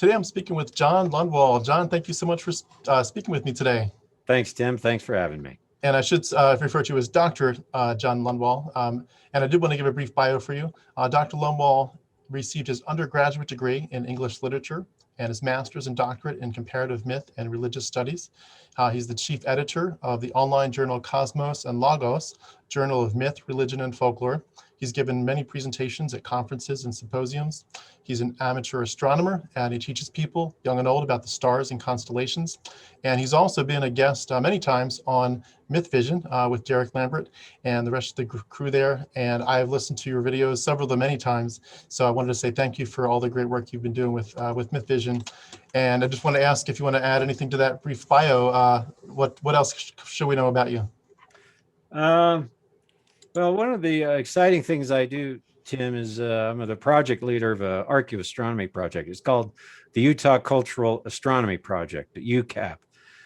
Today I'm speaking with John Lundwall. John, thank you so much for speaking with me today. Thanks, Tim. Thanks for having me. And I should refer to you as Dr. John Lundwall. And I did want to give a brief bio for you. Dr. Lundwall received his undergraduate degree in English literature and his master's and doctorate in comparative myth and religious studies. He's the chief editor of the online journal Cosmos and Logos, Journal of Myth, Religion, and Folklore. He's given many presentations at conferences and symposiums. He's an amateur astronomer, and he teaches people, young and old, about the stars and constellations. And he's also been a guest many times on Myth Vision with Derek Lambert and the rest of the crew there. And I've listened to your videos, several of them many times. So I wanted to say thank you for all the great work you've been doing with Myth Vision. And I just want to ask if you want to add anything to that brief bio. What else should we know about you? Well, one of the exciting things I do, Tim, is I'm the project leader of an archaeoastronomy project. It's called the Utah Cultural Astronomy Project, UCAP.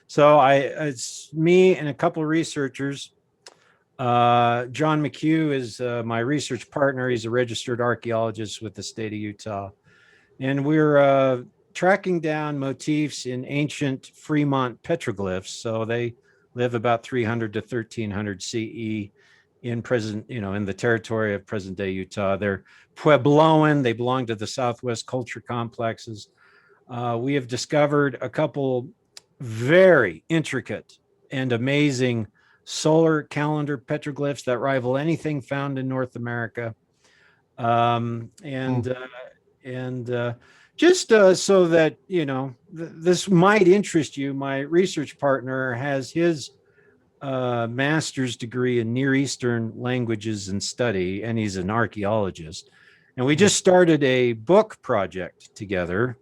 So it's me and a couple of researchers. John McHugh is my research partner. He's a registered archaeologist with the state of Utah. And we're tracking down motifs in ancient Fremont petroglyphs. So they live about 300 to 1300 CE. In the territory of present day Utah. They're Puebloan, they belong to the Southwest culture complexes. We have discovered a couple very intricate and amazing solar calendar petroglyphs that rival anything found in North America. Just so that, this might interest you, my research partner has his master's degree in Near Eastern languages and study, and he's an archaeologist. And we just started a book project together.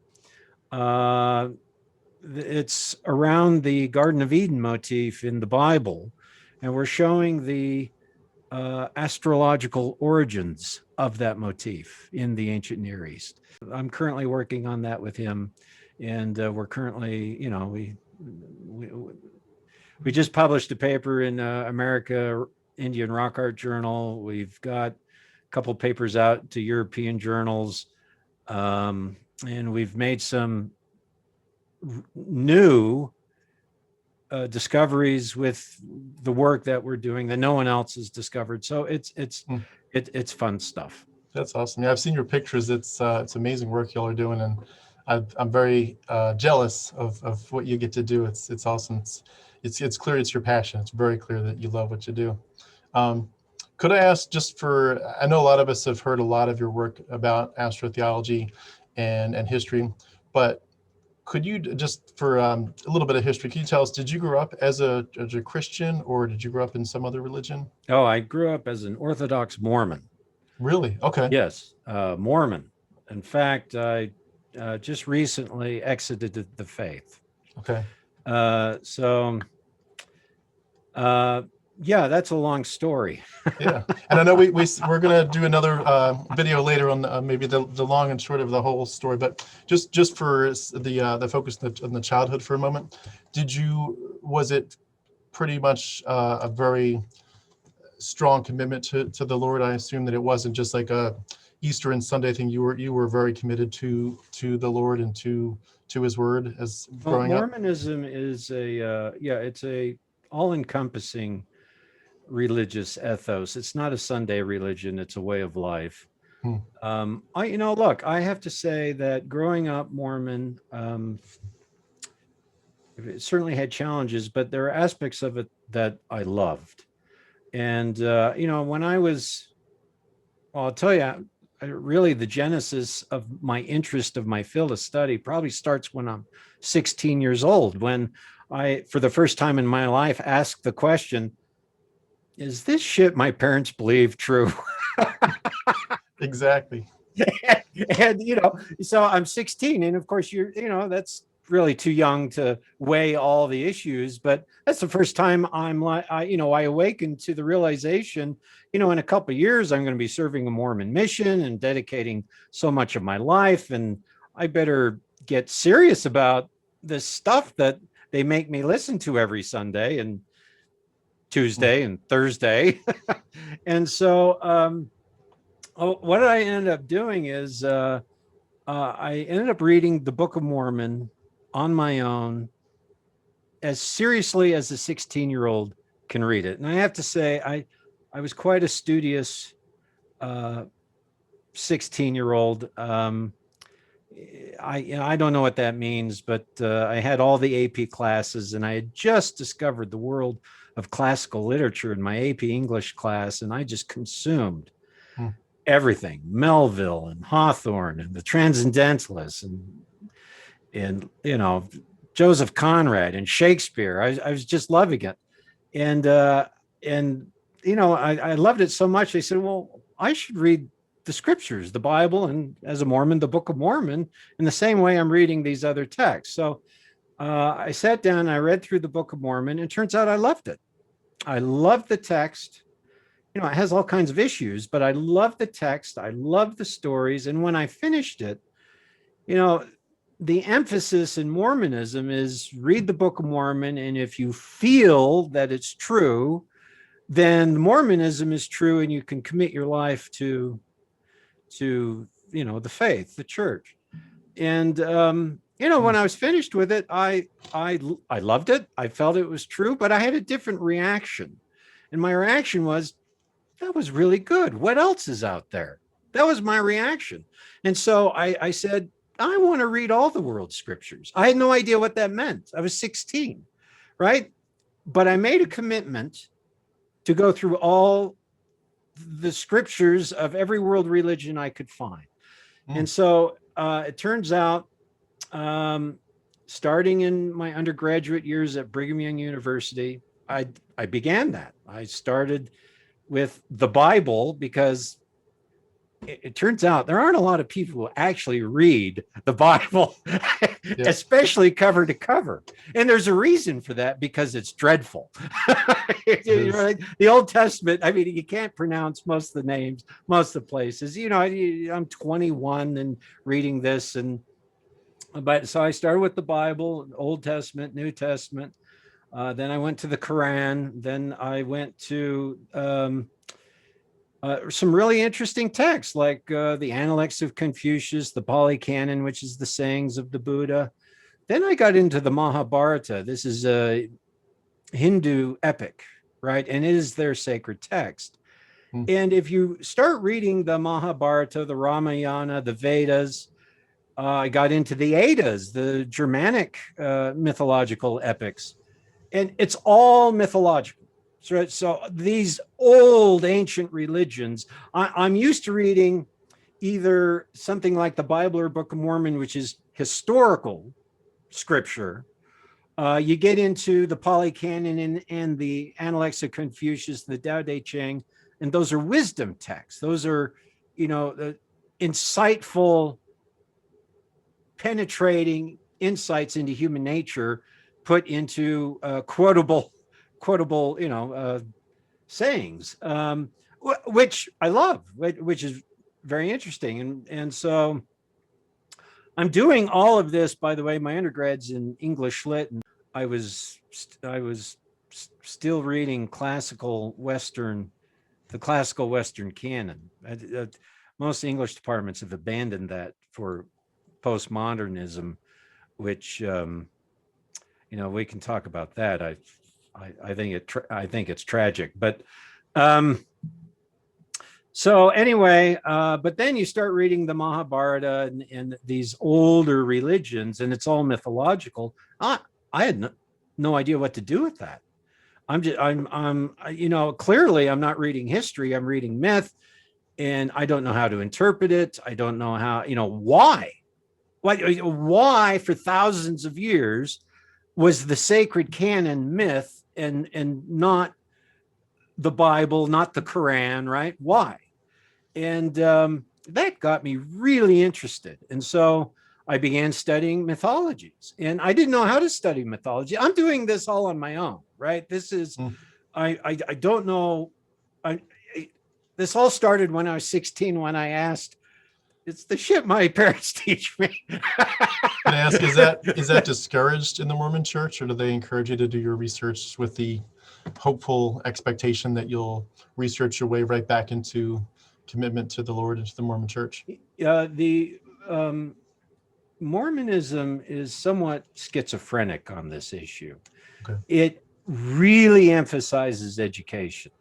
It's around the Garden of Eden motif in the Bible, and we're showing the astrological origins of that motif in the ancient Near East. I'm currently working on that with him, and we're currently, we just published a paper in America Indian Rock Art Journal. We've got a couple papers out to European journals, and we've made some new discoveries with the work that we're doing that no one else has discovered. So it's fun stuff. That's awesome. Yeah, I've seen your pictures. It's amazing work y'all are doing, and I'm very jealous of what you get to do. It's awesome. It's clear it's your passion. It's very clear that you love what you do. Could I ask, I know a lot of us have heard a lot of your work about astrotheology and history, but could you just, for a little bit of history, can you tell us, did you grow up as a Christian, or did you grow up in some other religion? Oh, I grew up as an Orthodox Mormon. Really? Okay. Yes, Mormon. In fact, I just recently exited the faith. Okay. Yeah, that's a long story. Yeah, and I know we're gonna do another video later on maybe the long and short of the whole story, but just for the focus on the childhood for a moment, was it pretty much a very strong commitment to the Lord? I assume that it wasn't just like a Easter and Sunday thing. You were very committed to the Lord and to His Word as growing up. Mormonism is it's a all-encompassing religious ethos. It's not a Sunday religion, it's a way of life. I have to say that growing up Mormon, it certainly had challenges, but there are aspects of it that I loved. And when I'll tell you, really the genesis of my interest of my field of study probably starts when I'm 16 years old, when I, for the first time in my life, asked the question, is this shit my parents believe true? Exactly. And, so I'm 16, and of course that's really too young to weigh all the issues, but that's the first time I awakened to the realization, in a couple of years, I'm going to be serving a Mormon mission and dedicating so much of my life, and I better get serious about this stuff that they make me listen to every Sunday and Tuesday and Thursday. And so what I ended up doing is I ended up reading the Book of Mormon on my own as seriously as a 16-year-old can read it. And I have to say, I was quite a studious 16-year-old. I don't know what that means, but I had all the AP classes, and I had just discovered the world of classical literature in my AP English class, and I just consumed everything, Melville and Hawthorne and the Transcendentalists and Joseph Conrad and Shakespeare. I was just loving it, and I loved it so much. They said, well, I should read the scriptures, the Bible, and as a Mormon, the Book of Mormon, in the same way I'm reading these other texts. So I sat down and I read through the Book of Mormon, and it turns out I loved it. I loved the text. It has all kinds of issues, but I love the text. I love the stories. And when I finished it, the emphasis in Mormonism is read the Book of Mormon. And if you feel that it's true, then Mormonism is true, and you can commit your life to the faith, the church. And when I was finished with it, I loved it. I felt it was true, but I had a different reaction. And my reaction was, that was really good. What else is out there? That was my reaction. And so I said, I want to read all the world's scriptures. I had no idea what that meant. I was 16, right? But I made a commitment to go through all the scriptures of every world religion I could find. And so it turns out, starting in my undergraduate years at Brigham Young University, I began that. I started with the Bible because it turns out there aren't a lot of people who actually read the Bible, especially cover to cover. And there's a reason for that, because it's dreadful. The Old Testament, I mean, you can't pronounce most of the names, most of the places. I'm 21 and reading this. But so I started with the Bible, Old Testament, New Testament. Then I went to the Quran. Then I went to some really interesting texts, like the Analects of Confucius, the Pali Canon, which is the sayings of the Buddha. Then I got into the Mahabharata. This is a Hindu epic, right? And it is their sacred text. And if you start reading the Mahabharata, the Ramayana, the Vedas, I got into the Eddas, the Germanic mythological epics, and it's all mythological. So these old ancient religions, I'm used to reading either something like the Bible or Book of Mormon, which is historical scripture. You get into the Pali Canon and the Analects of Confucius, the Tao Te Ching, and those are wisdom texts. Those are, insightful, penetrating insights into human nature put into quotable, sayings, which I love, which is very interesting. And so I'm doing all of this, by the way. My undergrad's in English Lit, and I was still reading the classical Western canon. Most English departments have abandoned that for postmodernism, which we can talk about that. I think it's tragic, but so anyway, but then you start reading the Mahabharata and these older religions, and it's all mythological. I had no idea what to do with that. Clearly I'm not reading history. I'm reading myth, and I don't know how to interpret it. I don't know how, why for thousands of years was the sacred canon myth and not the Bible, not the Quran, right? Why? And that got me really interested. And so I began studying mythologies, and I didn't know how to study mythology. I'm doing this all on my own, right? This is, I don't know. This all started when I was 16, when I asked, it's the shit my parents teach me. Can I ask, is that discouraged in the Mormon Church, or do they encourage you to do your research with the hopeful expectation that you'll research your way right back into commitment to the Lord and to the Mormon Church? Mormonism is somewhat schizophrenic on this issue. Okay. It really emphasizes education.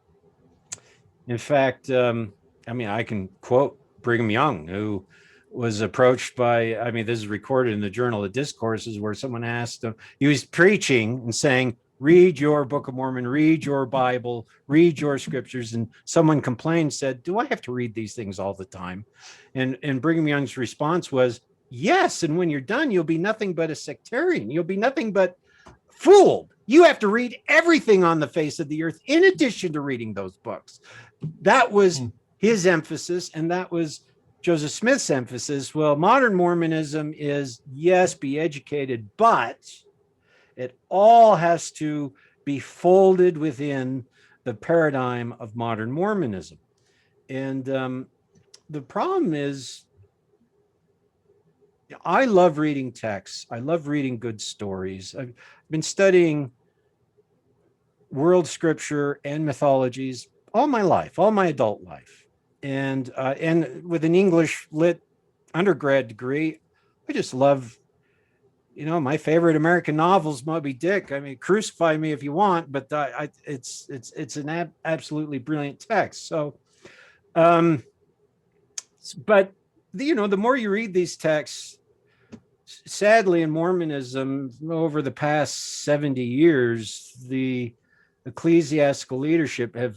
In fact, I mean, I can quote Brigham Young, who was approached by, I mean, this is recorded in the Journal of Discourses, where someone asked him, he was preaching and saying, read your Book of Mormon, read your Bible, read your scriptures. And someone complained, said, do I have to read these things all the time? And Brigham Young's response was, yes. And when you're done, you'll be nothing but a sectarian. You'll be nothing but fooled. You have to read everything on the face of the earth in addition to reading those books. That was his emphasis, and that was Joseph Smith's emphasis. Well, modern Mormonism is, yes, be educated, but it all has to be folded within the paradigm of modern Mormonism. And the problem is, I love reading texts. I love reading good stories. I've been studying world scripture and mythologies all my life, all my adult life. And with an English lit undergrad degree, I just love, you know, my favorite American novels, Moby Dick. I mean, crucify me if you want, but it's an absolutely brilliant text. So, but the more you read these texts, sadly, in Mormonism, over the past 70 years, the ecclesiastical leadership have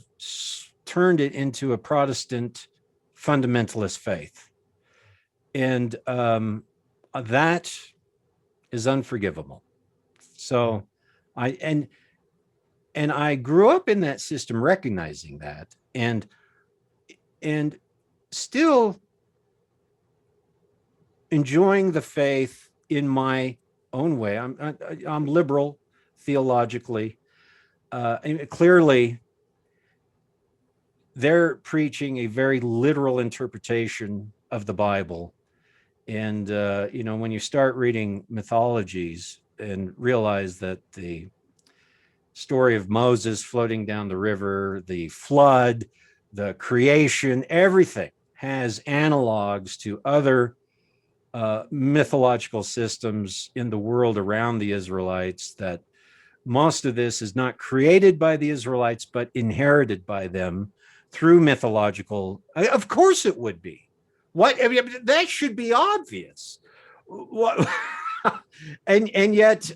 turned it into a Protestant fundamentalist faith. And that is unforgivable. So I grew up in that system, recognizing that, and still enjoying the faith in my own way. I'm liberal theologically. And clearly, they're preaching a very literal interpretation of the Bible. And, when you start reading mythologies and realize that the story of Moses floating down the river, the flood, the creation, everything has analogs to other mythological systems in the world around the Israelites, that most of this is not created by the Israelites, but inherited by them through mythological. Of course it would be. What? I mean, that should be obvious. What? and yet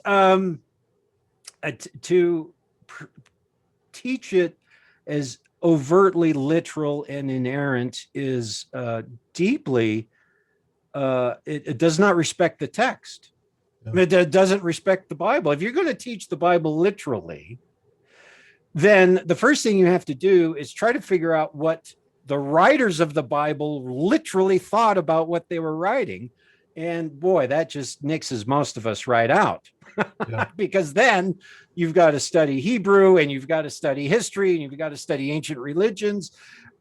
to teach it as overtly literal and inerrant is deeply, it does not respect the text. Yeah. It doesn't respect the Bible. If you're going to teach the Bible literally, then the first thing you have to do is try to figure out what the writers of the Bible literally thought about what they were writing. And boy, that just nixes most of us right out. Yeah. Because then you've got to study Hebrew, and you've got to study history, and you've got to study ancient religions.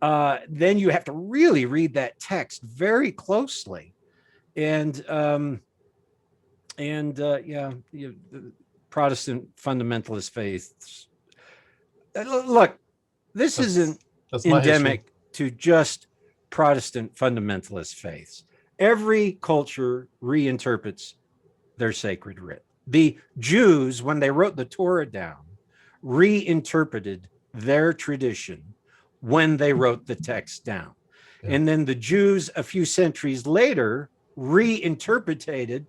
Then you have to really read that text very closely. And the Protestant fundamentalist faiths. Look, this isn't endemic to just Protestant fundamentalist faiths. Every culture reinterprets their sacred writ. The Jews, when they wrote the Torah down, reinterpreted their tradition when they wrote the text down. Yeah. And then the Jews, a few centuries later, reinterpreted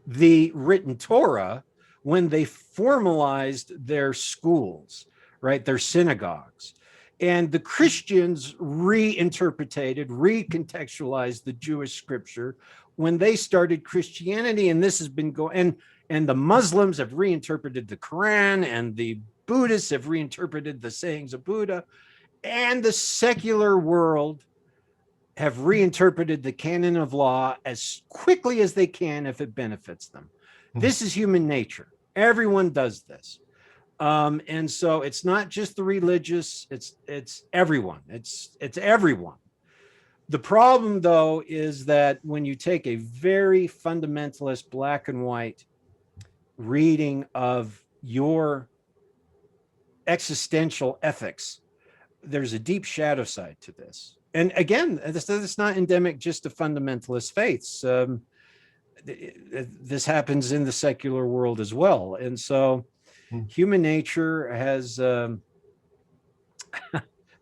the written Torah when they formalized their schools, right? Their synagogues. And the Christians reinterpreted, recontextualized the Jewish scripture when they started Christianity. And this has been going, and the Muslims have reinterpreted the Quran, and the Buddhists have reinterpreted the sayings of Buddha, and the secular world have reinterpreted the canon of law as quickly as they can if it benefits them. Mm-hmm. This is human nature. Everyone does this. And so it's not just the religious, it's everyone. It's everyone. The problem, though, is that when you take a very fundamentalist black and white reading of your existential ethics, there's a deep shadow side to this. and again, this not endemic just to fundamentalist faiths. This happens in the secular world as well. And so human nature has,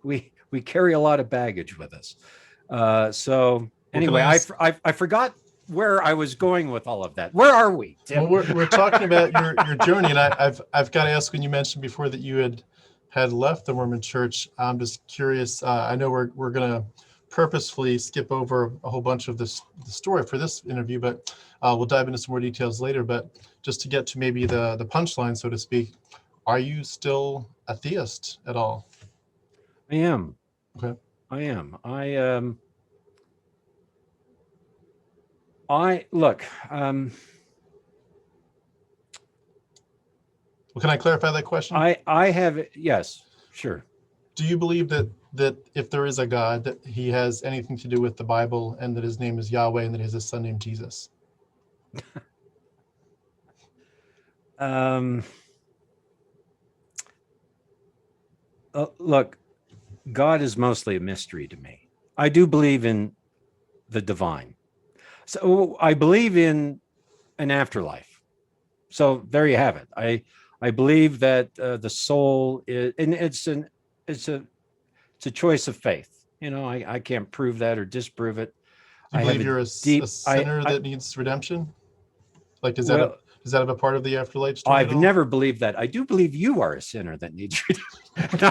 we carry a lot of baggage with us. So anyway, I forgot where I was going with all of that. Where are we, Tim? Well, we're talking about your journey, and I've got to ask, when you mentioned before that you had left the Mormon Church, I'm just curious. I know we're going to purposefully skip over a whole bunch of the story for this interview, but we'll dive into some more details later. But just to get to maybe the punchline, so to speak, are you still a theist at all? I am. Okay. I am. I look. Well, can I clarify that question? I have, yes, sure. Do you believe that if there is a God, that he has anything to do with the Bible, and that his name is Yahweh, and that he has a son named Jesus? Look, God is mostly a mystery to me. I do believe in the divine. So I believe in an afterlife. So there you have it. I believe that the soul is, and it's a choice of faith. You know, I can't prove that or disprove it. Do you believe you're a sinner that needs redemption? Like, does that have a part of the afterlife story? I've never believed that. I do believe you are a sinner that needs redemption.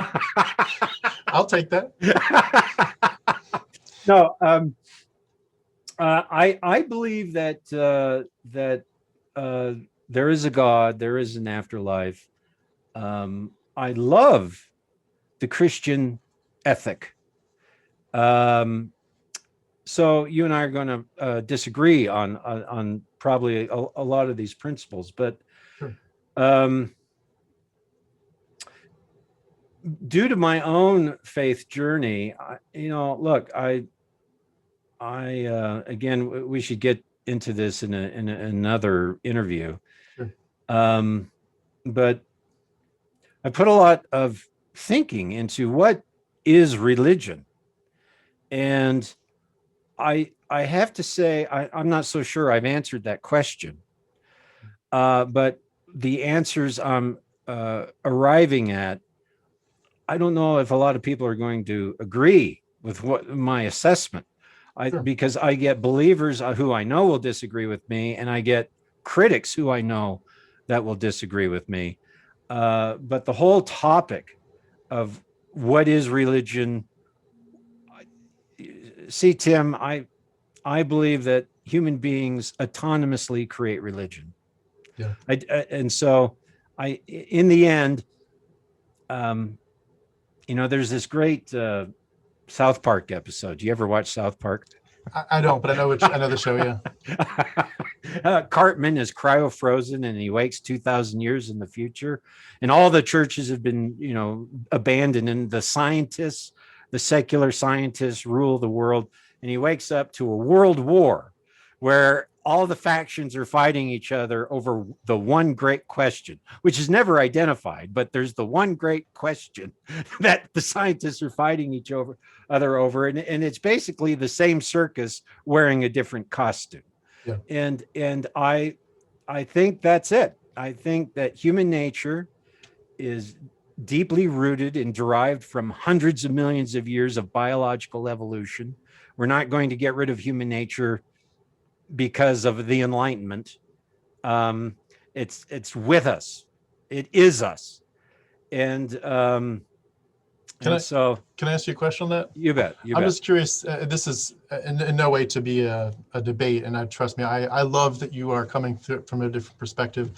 I'll take that. No, I believe that there is a God, there is an afterlife. I love the Christian ethic. So you and I are going to disagree on probably a lot of these principles, but sure. Due to my own faith journey, look, I again, we should get into this in another interview. Sure. But I put a lot of thinking into what is religion. And I have to say, I'm not so sure I've answered that question. But the answers I'm arriving at, I don't know if a lot of people are going to agree with what my assessment. Sure. Because I get believers who I know will disagree with me, and I get critics who I know that will disagree with me. But the whole topic of what is religion, see, Tim, I believe that human beings autonomously create religion. Yeah. And so in the end, there's this great South Park episode. Do you ever watch South Park? I don't, but I know the show. Yeah. Cartman is cryo-frozen, and he wakes 2,000 years in the future, and all the churches have been, abandoned, and the scientists, the secular scientists, rule the world. And he wakes up to a world war where all the factions are fighting each other over the one great question, which is never identified, but there's the one great question that the scientists are fighting each other over. And it's basically the same circus wearing a different costume. Yeah. And I think that's it. I think that human nature is deeply rooted and derived from hundreds of millions of years of biological evolution. We're not going to get rid of human nature because of the Enlightenment. It's with us. It is us. And can I ask you a question on that? You bet. I'm just curious. This is in no way to be a debate, and trust me, I love that you are coming through from a different perspective.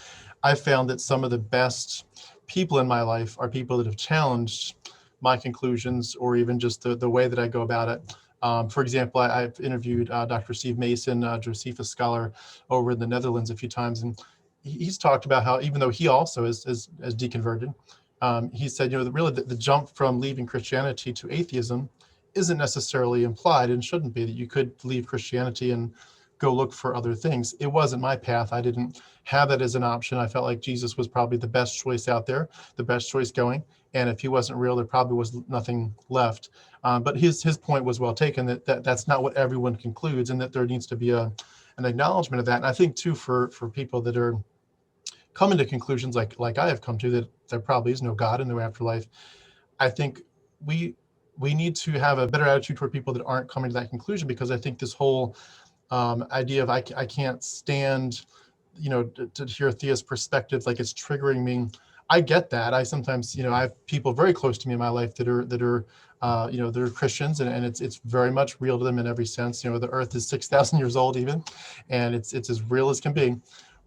I found that some of the best people in my life are people that have challenged my conclusions, or even just the way that I go about it. For example, I've interviewed Dr. Steve Mason, Josephus scholar over in the Netherlands a few times, and he's talked about how, even though he also is deconverted, he said, really the jump from leaving Christianity to atheism isn't necessarily implied, and shouldn't be, that you could leave Christianity and go look for other things. It wasn't my path. I didn't have that as an option. I felt like Jesus was probably the best choice out there, the best choice going. and if he wasn't real, there probably was nothing left. But his point was well taken, that's not what everyone concludes, and that there needs to be an acknowledgement of that. And I think too, for people that are coming to conclusions like I have come to, that there probably is no God in the afterlife, I think we need to have a better attitude toward people that aren't coming to that conclusion, because I think this whole idea of I can't stand, to hear theist perspectives, like it's triggering me. I get that. I sometimes, I have people very close to me in my life that are they're Christians, and it's very much real to them in every sense. The earth is 6,000 years old even, and it's as real as can be.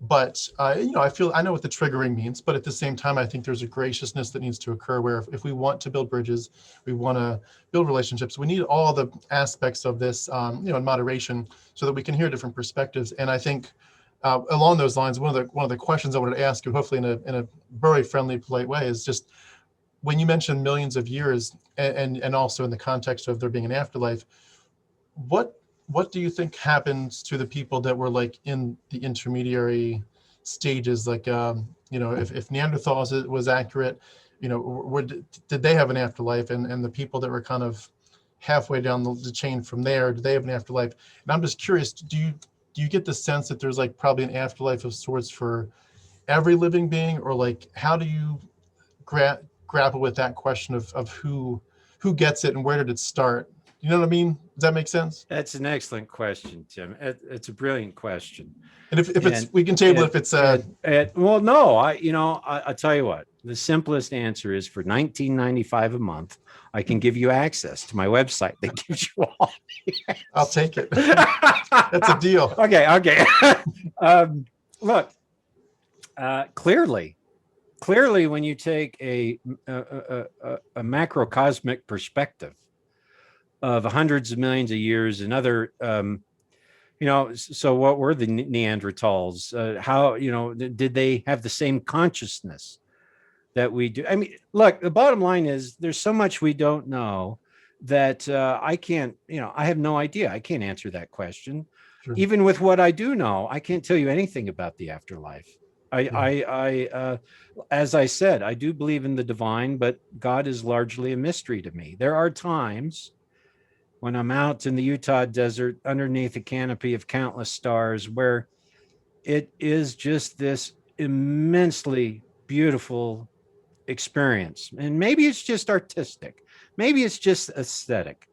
But I know what the triggering means, but at the same time, I think there's a graciousness that needs to occur, where if we want to build bridges, we want to build relationships, we need all the aspects of this, in moderation, so that we can hear different perspectives. And I think along those lines, one of the questions I wanted to ask you, hopefully in a very friendly, polite way, is just when you mention millions of years, and also in the context of there being an afterlife, what do you think happens to the people that were like in the intermediary stages? Like, if Neanderthals was accurate, did they have an afterlife? And the people that were kind of halfway down the chain from there, do they have an afterlife? And I'm just curious, do you get the sense that there's like probably an afterlife of sorts for every living being, or like how do you grapple with that question of who gets it and where did it start? You know what I mean? Does that make sense? That's an excellent question, Tim. It's a brilliant question. And if it's, we can table if it's well, no, I'll tell you what, the simplest answer is for $19.95 a month, I can give you access to my website that gives you all. I'll take it. That's a deal. Okay. Look, clearly, when you take a macrocosmic perspective of hundreds of millions of years and other, so what were the Neanderthals? How, did they have the same consciousness that we do? I mean, look, the bottom line is there's so much we don't know that I can't, I have no idea. I can't answer that question. Sure. Even with what I do know, I can't tell you anything about the afterlife. As I said, I do believe in the divine, but God is largely a mystery to me. There are times when I'm out in the Utah desert underneath a canopy of countless stars where it is just this immensely beautiful experience. And maybe it's just artistic. Maybe it's just aesthetic.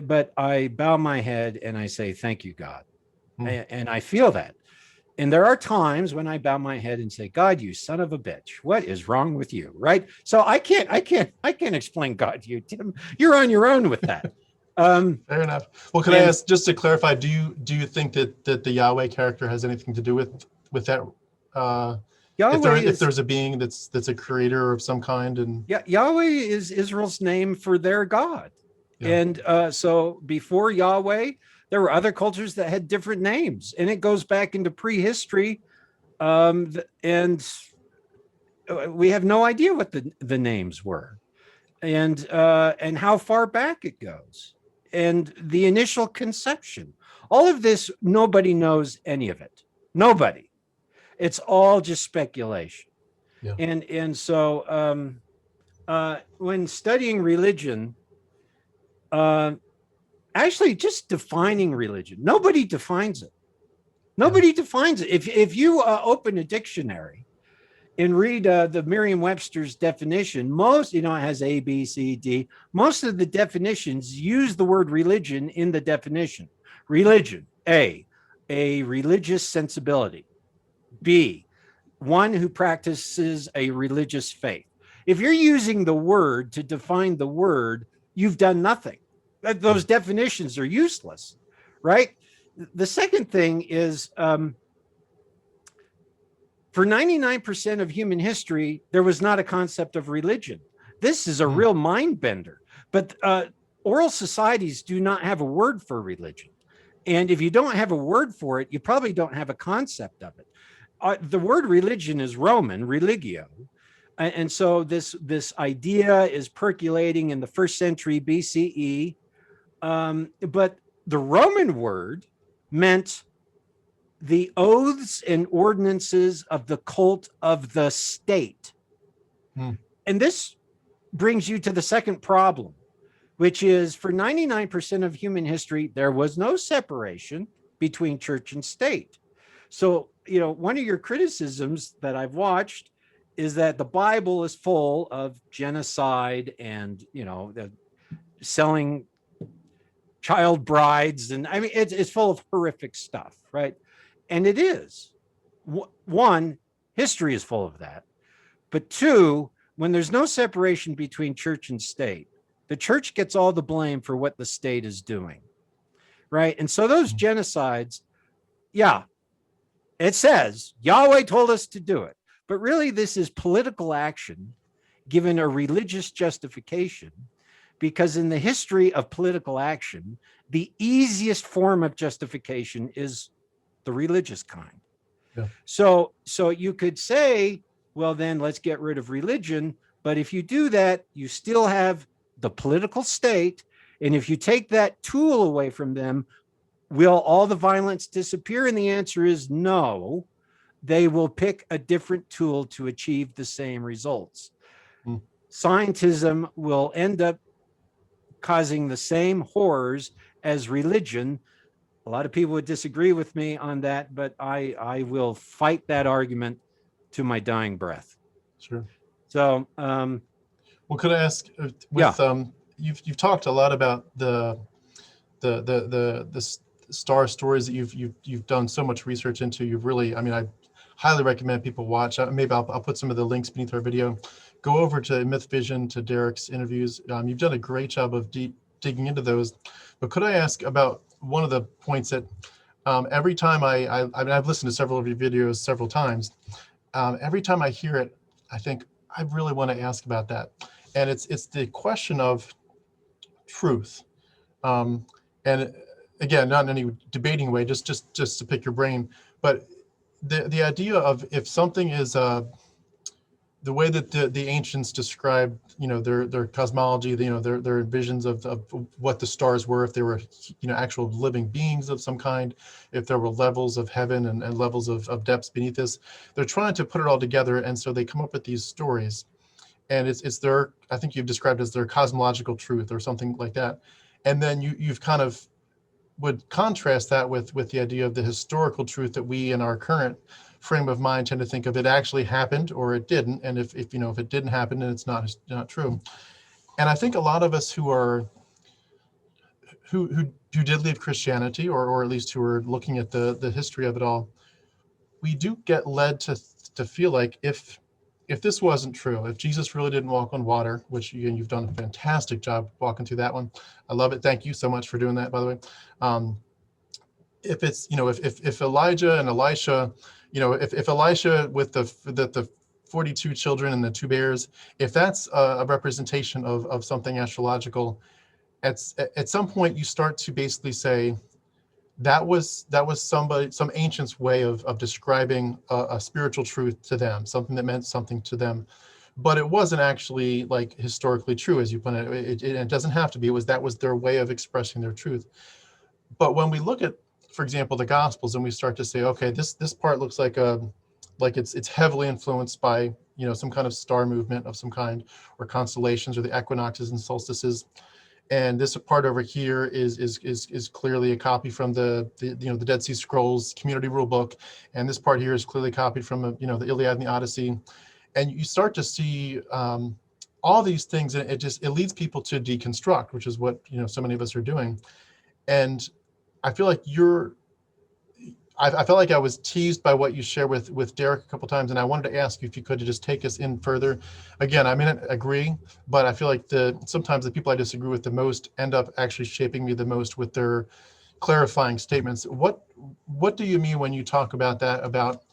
But I bow my head and I say, thank you, God. And I feel that. And there are times when I bow my head and say, God, you son of a bitch, what is wrong with you? Right. So I can't explain God to you, Tim. You're on your own with that. Fair enough. Well, can I ask, just to clarify, do you think that the Yahweh character has anything to do with that? If there's a being that's a creator of some kind, and Yahweh is Israel's name for their God. Yeah. And so before Yahweh, there were other cultures that had different names, and it goes back into prehistory, and we have no idea what the names were, and how far back it goes, and the initial conception. All of this, nobody knows any of it. Nobody. It's all just speculation. Yeah. And so when studying religion, actually just defining religion, nobody defines it. Nobody defines it. If you open a dictionary and read the Merriam-Webster's definition, most, it has A, B, C, D. Most of the definitions use the word religion in the definition. Religion, A religious sensibility. B, one who practices a religious faith. If you're using the word to define the word, you've done nothing. Those definitions are useless, right? The second thing is, for 99% of human history, there was not a concept of religion. This is a real mind bender. But oral societies do not have a word for religion. And if you don't have a word for it, you probably don't have a concept of it. The word religion is Roman, religio. And so this idea is percolating in the 1st century BCE. But the Roman word meant the oaths and ordinances of the cult of the state. And this brings you to the second problem, which is for 99% of human history, there was no separation between church and state. So, one of your criticisms that I've watched is that the Bible is full of genocide and, the selling child brides. And I mean, it's full of horrific stuff, right? And it is. One, history is full of that. But two, when there's no separation between church and state, the church gets all the blame for what the state is doing, right? And so those genocides, yeah, it says Yahweh told us to do it. But really, this is political action given a religious justification, because in the history of political action, the easiest form of justification is the religious kind. Yeah. So you could say, well, then let's get rid of religion. But if you do that, you still have the political state. And if you take that tool away from them, will all the violence disappear? And the answer is no. They will pick a different tool to achieve the same results. Scientism will end up causing the same horrors as religion. A lot of people would disagree with me on that, but I will fight that argument to my dying breath. Sure. So, well, could I ask? You've talked a lot about the star stories that you've done so much research into. You've really, I mean, I highly recommend people watch. Maybe I'll put some of the links beneath our video. Go over to Myth Vision, to Derek's interviews. You've done a great job of digging into those. But could I ask about one of the points that every time I mean, I've listened to several of your videos several times. Every time I hear it, I think I really want to ask about that. And it's the question of truth. And again, not in any debating way, just to pick your brain, but the idea of if something is the way that the ancients described, their cosmology, their visions of what the stars were, if they were, actual living beings of some kind, if there were levels of heaven and levels of depths beneath this, they're trying to put it all together, and so they come up with these stories, and it's their, I think you've described as their cosmological truth or something like that, and then you've kind of would contrast that with the idea of the historical truth that we in our current frame of mind tend to think of it actually happened or it didn't, and if it didn't happen, then it's not true. And I think a lot of us who did leave Christianity, or at least who are looking at the history of it all, we do get led to feel like if this wasn't true, if Jesus really didn't walk on water, which you've done a fantastic job walking through that one. I love it. Thank you so much for doing that, by the way. If it's, if Elijah and Elisha, if Elisha with the 42 children and the 2 bears, if that's a representation of something astrological, at some point you start to basically say that was some ancient's way of describing a spiritual truth to them, something that meant something to them, but it wasn't actually like historically true, as you put it. It doesn't have to be. That was their way of expressing their truth. But when we look at, for example, the Gospels, and we start to say, okay, this part looks like it's heavily influenced by some kind of star movement of some kind, or constellations, or the equinoxes and solstices, and this part over here is clearly a copy from the Dead Sea Scrolls community rule book, and this part here is clearly copied from the Iliad and the Odyssey, and you start to see all these things, and it leads people to deconstruct, which is what so many of us are doing. And I feel like I felt like I was teased by what you share with Derek a couple times, and I wanted to ask you if you could just take us in further. Again, I may not agree, but I feel like sometimes the people I disagree with the most end up actually shaping me the most with their clarifying statements. What do you mean when you talk about that, about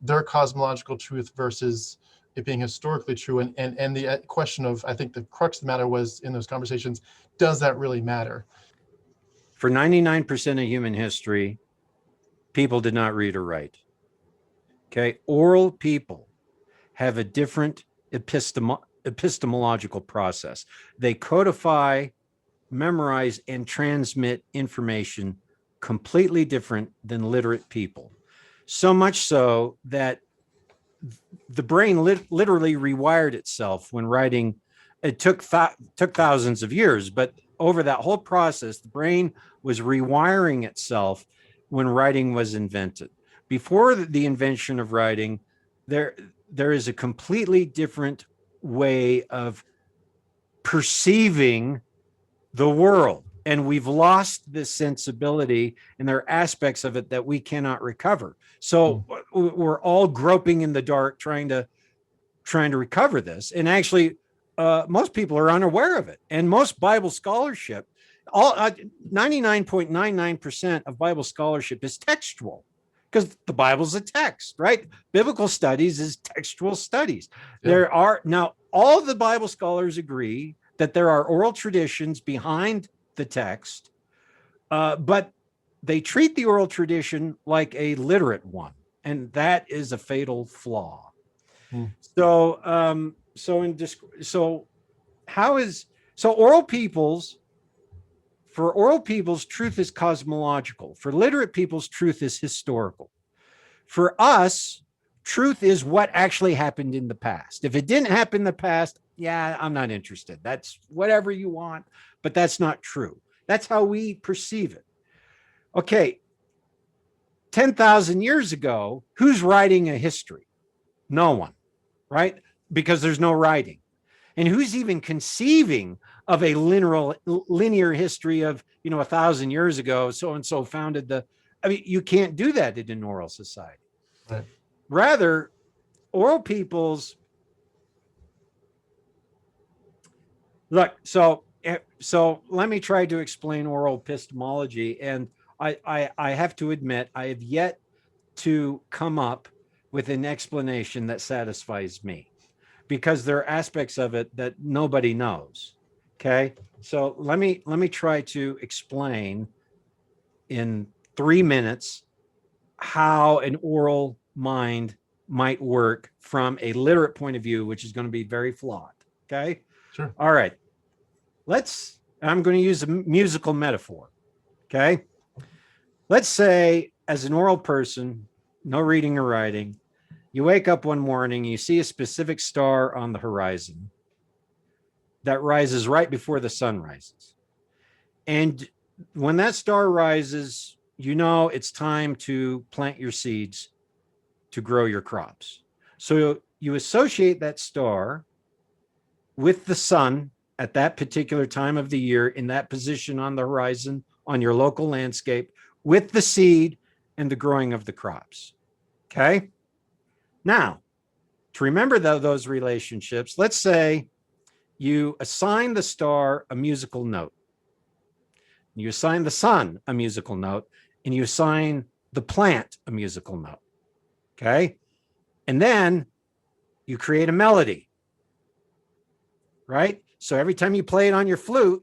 their cosmological truth versus it being historically true? And the question of, I think the crux of the matter was in those conversations, does that really matter? For 99% of human history, people did not read or write. Okay, oral people have a different epistemological process. They codify, memorize, and transmit information completely different than literate people. So much so that the brain literally rewired itself when writing It took thousands of years, but over that whole process, the brain was rewiring itself when writing was invented. Before the invention of writing, there is a completely different way of perceiving the world, and we've lost this sensibility, and there are aspects of it that we cannot recover. So we're all groping in the dark trying to recover this, and actually most people are unaware of it. And most Bible scholarship, all 99.99% of Bible scholarship is textual, because the Bible's a text, right? Biblical studies is textual studies. Yeah. There are now, all the Bible scholars agree that there are oral traditions behind the text, but they treat the oral tradition like a literate one, and that is a fatal flaw. So oral peoples, for oral peoples, truth is cosmological. For literate peoples, truth is historical. For us, truth is what actually happened in the past. If it didn't happen in the past, yeah, I'm not interested. That's whatever you want, but that's not true. That's how we perceive it. Okay, 10,000 years ago, who's writing a history? No one, right? Because there's no writing. And who's even conceiving of a linear history of, 1,000 years ago, so-and-so founded you can't do that in an oral society. Right. Rather, oral peoples, look, so let me try to explain oral epistemology. And I have to admit, I have yet to come up with an explanation that satisfies me, because there are aspects of it that nobody knows. Okay, so let me try to explain in 3 minutes how an oral mind might work from a literate point of view, which is going to be very flawed. Okay, sure. All right, I'm going to use a musical metaphor. Okay, let's say, as an oral person, no reading or writing, you wake up one morning, you see a specific star on the horizon that rises right before the sun rises. And when that star rises, it's time to plant your seeds to grow your crops. So you associate that star with the sun at that particular time of the year, in that position on the horizon, on your local landscape, with the seed and the growing of the crops. Okay? Now, to remember those relationships, let's say you assign the star a musical note. You assign the sun a musical note, and you assign the plant a musical note. Okay? And then you create a melody, right? So every time you play it on your flute,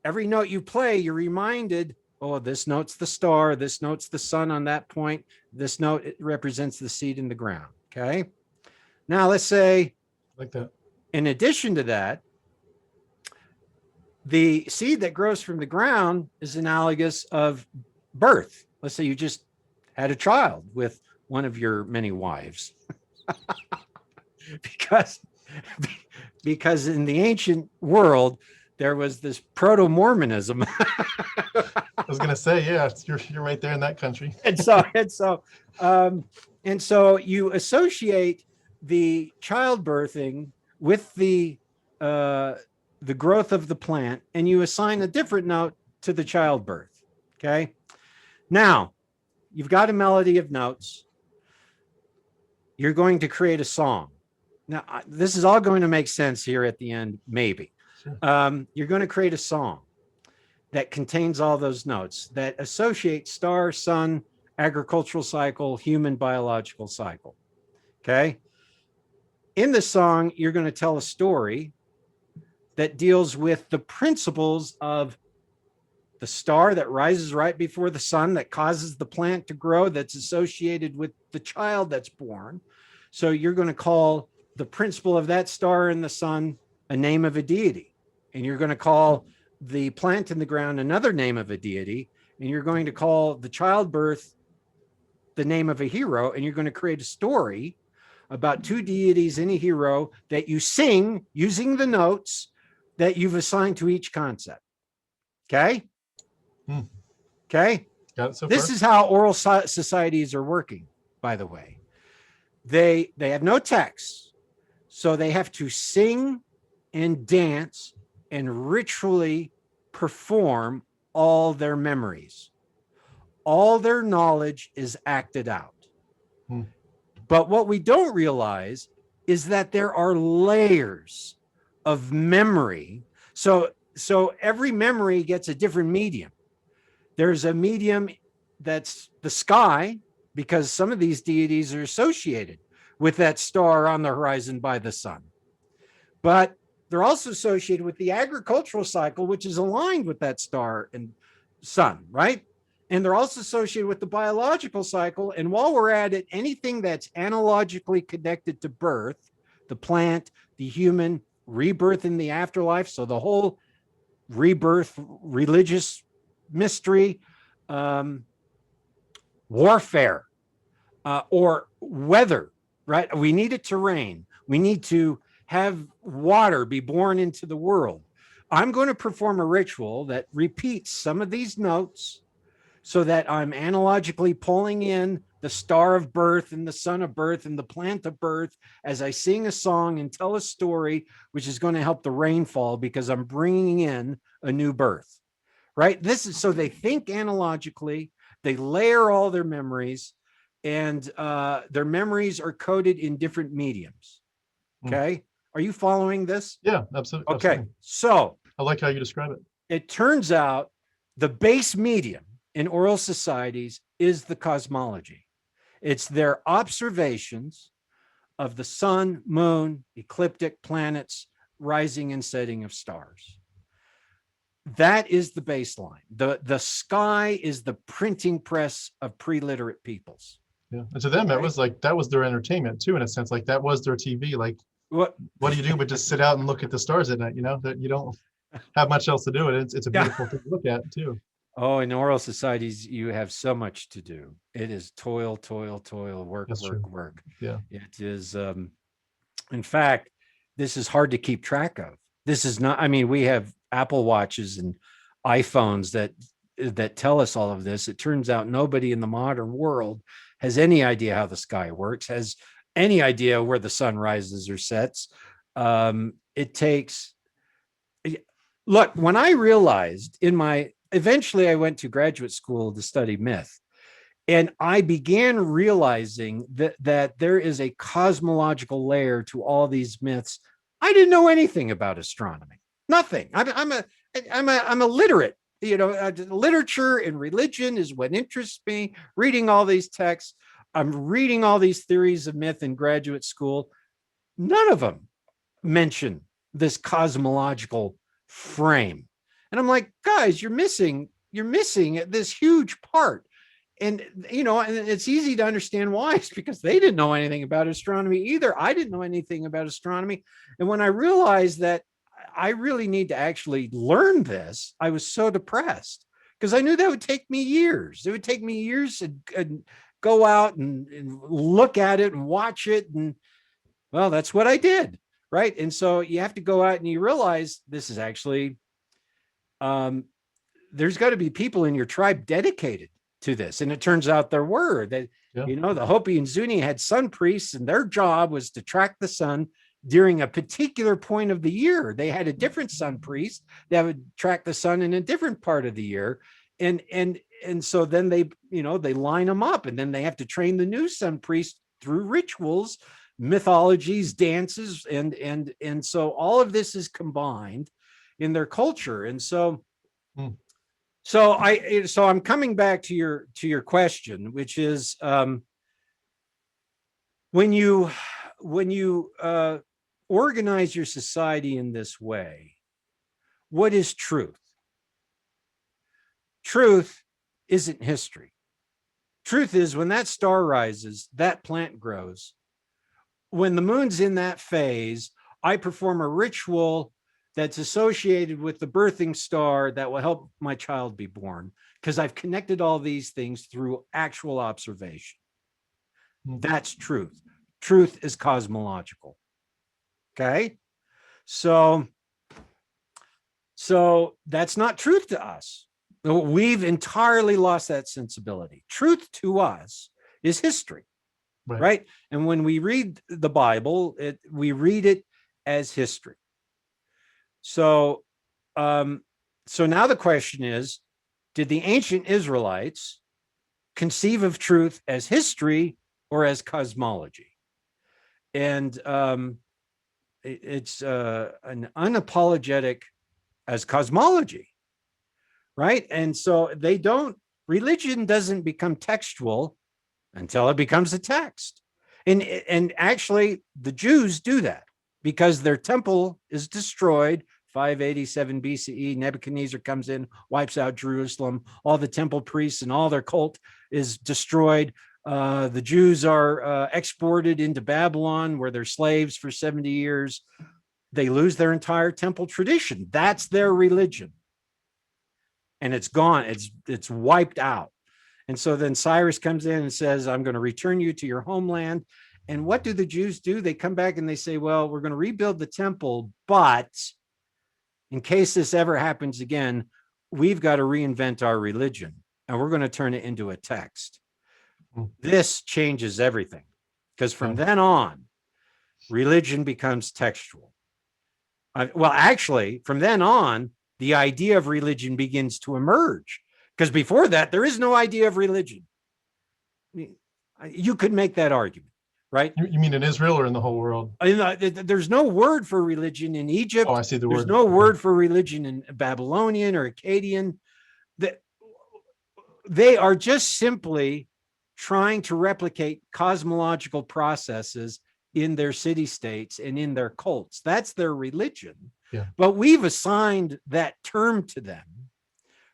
every note you play, you're reminded, oh, this note's the star, this note's the sun on that point, this note, it represents the seed in the ground. Okay? Now let's say, like that. In addition to that, the seed that grows from the ground is analogous of birth. Let's say you just had a child with one of your many wives. because in the ancient world, there was this proto-Mormonism. I was going to say, yeah, you're right there in that country. and so you associate the childbirthing with the growth of the plant, and you assign a different note to the childbirth. Okay. Now you've got a melody of notes. You're going to create a song. Now this is all going to make sense here at the end, maybe. Sure. You're going to create a song that contains all those notes that associate star, sun, agricultural cycle, human biological cycle. Okay. In the song, you're going to tell a story that deals with the principles of the star that rises right before the sun, that causes the plant to grow, that's associated with the child that's born. So you're going to call the principle of that star and the sun a name of a deity. And you're going to call the plant in the ground another name of a deity. And you're going to call the childbirth the name of a hero. And you're going to create a story about two deities and a hero that you sing using the notes that you've assigned to each concept. Okay? Hmm. Okay? Got it so This far? is how oral societies are working, by the way. They have no text, so they have to sing and dance and ritually perform all their memories. All their knowledge is acted out. Hmm. But what we don't realize is that there are layers of memory. So every memory gets a different medium. There's a medium that's the sky, because some of these deities are associated with that star on the horizon by the sun. But they're also associated with the agricultural cycle, which is aligned with that star and sun, right? And they're also associated with the biological cycle. And while we're at it, anything that's analogically connected to birth, the plant, the human, rebirth in the afterlife, so the whole rebirth, religious mystery, warfare, or weather, right? We need it to rain. We need to have water be born into the world. I'm going to perform a ritual that repeats some of these notes so that I'm analogically pulling in the star of birth and the sun of birth and the plant of birth as I sing a song and tell a story, which is going to help the rainfall because I'm bringing in a new birth, right? This is so they think analogically, they layer all their memories, and their memories are coded in different mediums. Okay. Are you following this? Yeah, absolutely. Okay. Absolutely. So I like how you describe it. it turns out the base medium in oral societies is the cosmology. It's their observations of the sun, moon, ecliptic planets, rising and setting of stars. That is the baseline. The sky is the printing press of pre-literate peoples. Yeah. And to them, it was like that was their entertainment too, in a sense. Like that was their TV. Like, What do you do but just sit out and look at the stars at night? You know, that you don't have much else to do. And it's a beautiful thing to look at too. Oh, in oral societies, you have so much to do. It is toil, toil, toil, work, That's work, true. work. Yeah. It is, in fact, this is hard to keep track of. This is not, I mean, we have Apple Watches and iPhones that tell us all of this. It turns out nobody in the modern world has any idea how the sky works, has any idea where the sun rises or sets. It takes, look, when I realized eventually I went to graduate school to study myth. And I began realizing that there is a cosmological layer to all these myths. I didn't know anything about astronomy. Nothing. I'm a literate. You know, literature and religion is what interests me. Reading all these texts, I'm reading all these theories of myth in graduate school. None of them mention this cosmological frame. And I'm like, guys, you're missing this huge part. And, you know, and it's easy to understand why. It's because they didn't know anything about astronomy either. I didn't know anything about astronomy. And when I realized that I really need to actually learn this, I was so depressed because I knew that would take me years. It would take me years and go out and look at it and watch it. And well, that's what I did. Right. And so you have to go out and you realize this is actually, there's got to be people in your tribe dedicated to this. And it turns out there were that, Yeah. you know, the Hopi and Zuni had sun priests and their job was to track the sun during a particular point of the year. They had a different sun priest that would track the sun in a different part of the year. And so then they, you know, they line them up and then they have to train the new sun priest through rituals, mythologies, dances. And so all of this is combined in their culture. And so, So I'm coming back to your question, which is when you organize your society in this way, what is truth? Truth isn't history. Truth is when that star rises, that plant grows. When the moon's in that phase, I perform a ritual that's associated with the birthing star that will help my child be born because I've connected all these things through actual observation. That's truth. truth is cosmological. Okay. So that's not truth to us. We've entirely lost that sensibility. Truth to us is history, right? And when we read the Bible, we read it as history. So, so now the question is, did the ancient Israelites conceive of truth as history or as cosmology? And it's an unapologetic as cosmology, right? And so religion doesn't become textual until it becomes a text. And actually the Jews do that because their temple is destroyed. 587 BCE, Nebuchadnezzar comes in, wipes out Jerusalem. All the temple priests and all their cult is destroyed. The Jews are exported into Babylon, where they're slaves for 70 years. They lose their entire temple tradition. That's their religion. And it's gone. It's wiped out. And so then Cyrus comes in and says, I'm going to return you to your homeland. And what do the Jews do? They come back and they say, well, we're going to rebuild the temple, but in case this ever happens again, we've got to reinvent our religion and we're going to turn it into a text. This changes everything because from then on, religion becomes textual. Well, actually, from then on, the idea of religion begins to emerge because before that, there is no idea of religion. You could make that argument. Right? You mean in Israel or in the whole world? There's no word for religion in Egypt. Oh, I see the word. There's no word for religion in Babylonian or Akkadian. They are just simply trying to replicate cosmological processes in their city-states and in their cults. That's their religion. Yeah. But we've assigned that term to them,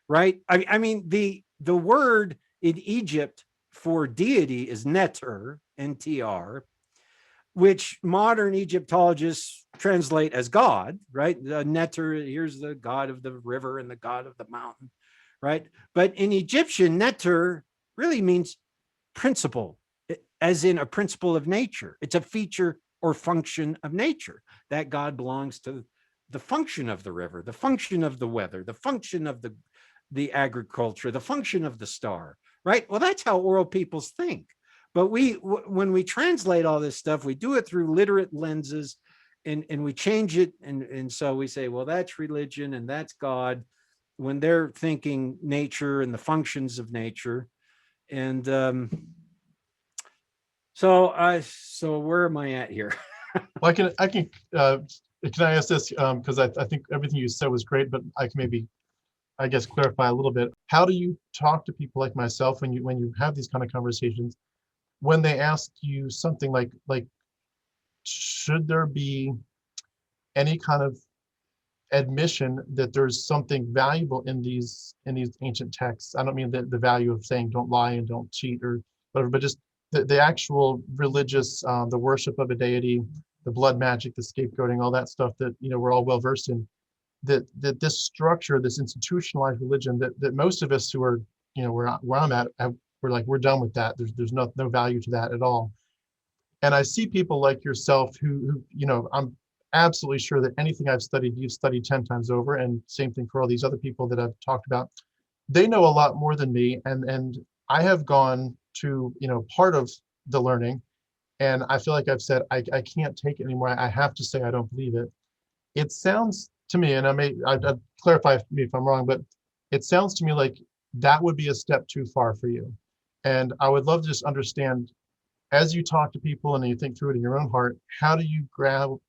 right? I mean, the word in Egypt for deity is neter, NTR, which modern Egyptologists translate as God, right? The neter, here's the god of the river and the god of the mountain, right? But in Egyptian, neter really means principle, as in a principle of nature. It's a feature or function of nature. That god belongs to the function of the river, the function of the weather, the function of the agriculture, the function of the star, right? Well, that's how oral peoples think. But when we translate all this stuff, we do it through literate lenses and we change it. And so we say, well, that's religion and that's God when they're thinking nature and the functions of nature. And so where am I at here? Well, can I ask this? Because I think everything you said was great, but I can maybe, I guess, clarify a little bit. How do you talk to people like myself when you have these kind of conversations? When they ask you something like, should there be any kind of admission that there's something valuable in these ancient texts? I don't mean the value of saying don't lie and don't cheat or whatever, but just the actual religious, the worship of a deity, the blood magic, the scapegoating, all that stuff that we're all well versed in. That this structure, this institutionalized religion, that most of us who are where I'm at, we're done with that. There's no value to that at all. And I see people like yourself who I'm absolutely sure that anything I've studied, you've studied 10 times over, and same thing for all these other people that I've talked about. They know a lot more than me, and I have gone to part of the learning, and I feel like I've said I can't take it anymore. I have to say I don't believe it. It sounds to me, and I'd clarify me if I'm wrong, but it sounds to me like that would be a step too far for you. And I would love to just understand, as you talk to people and you think through it in your own heart, how do you grapple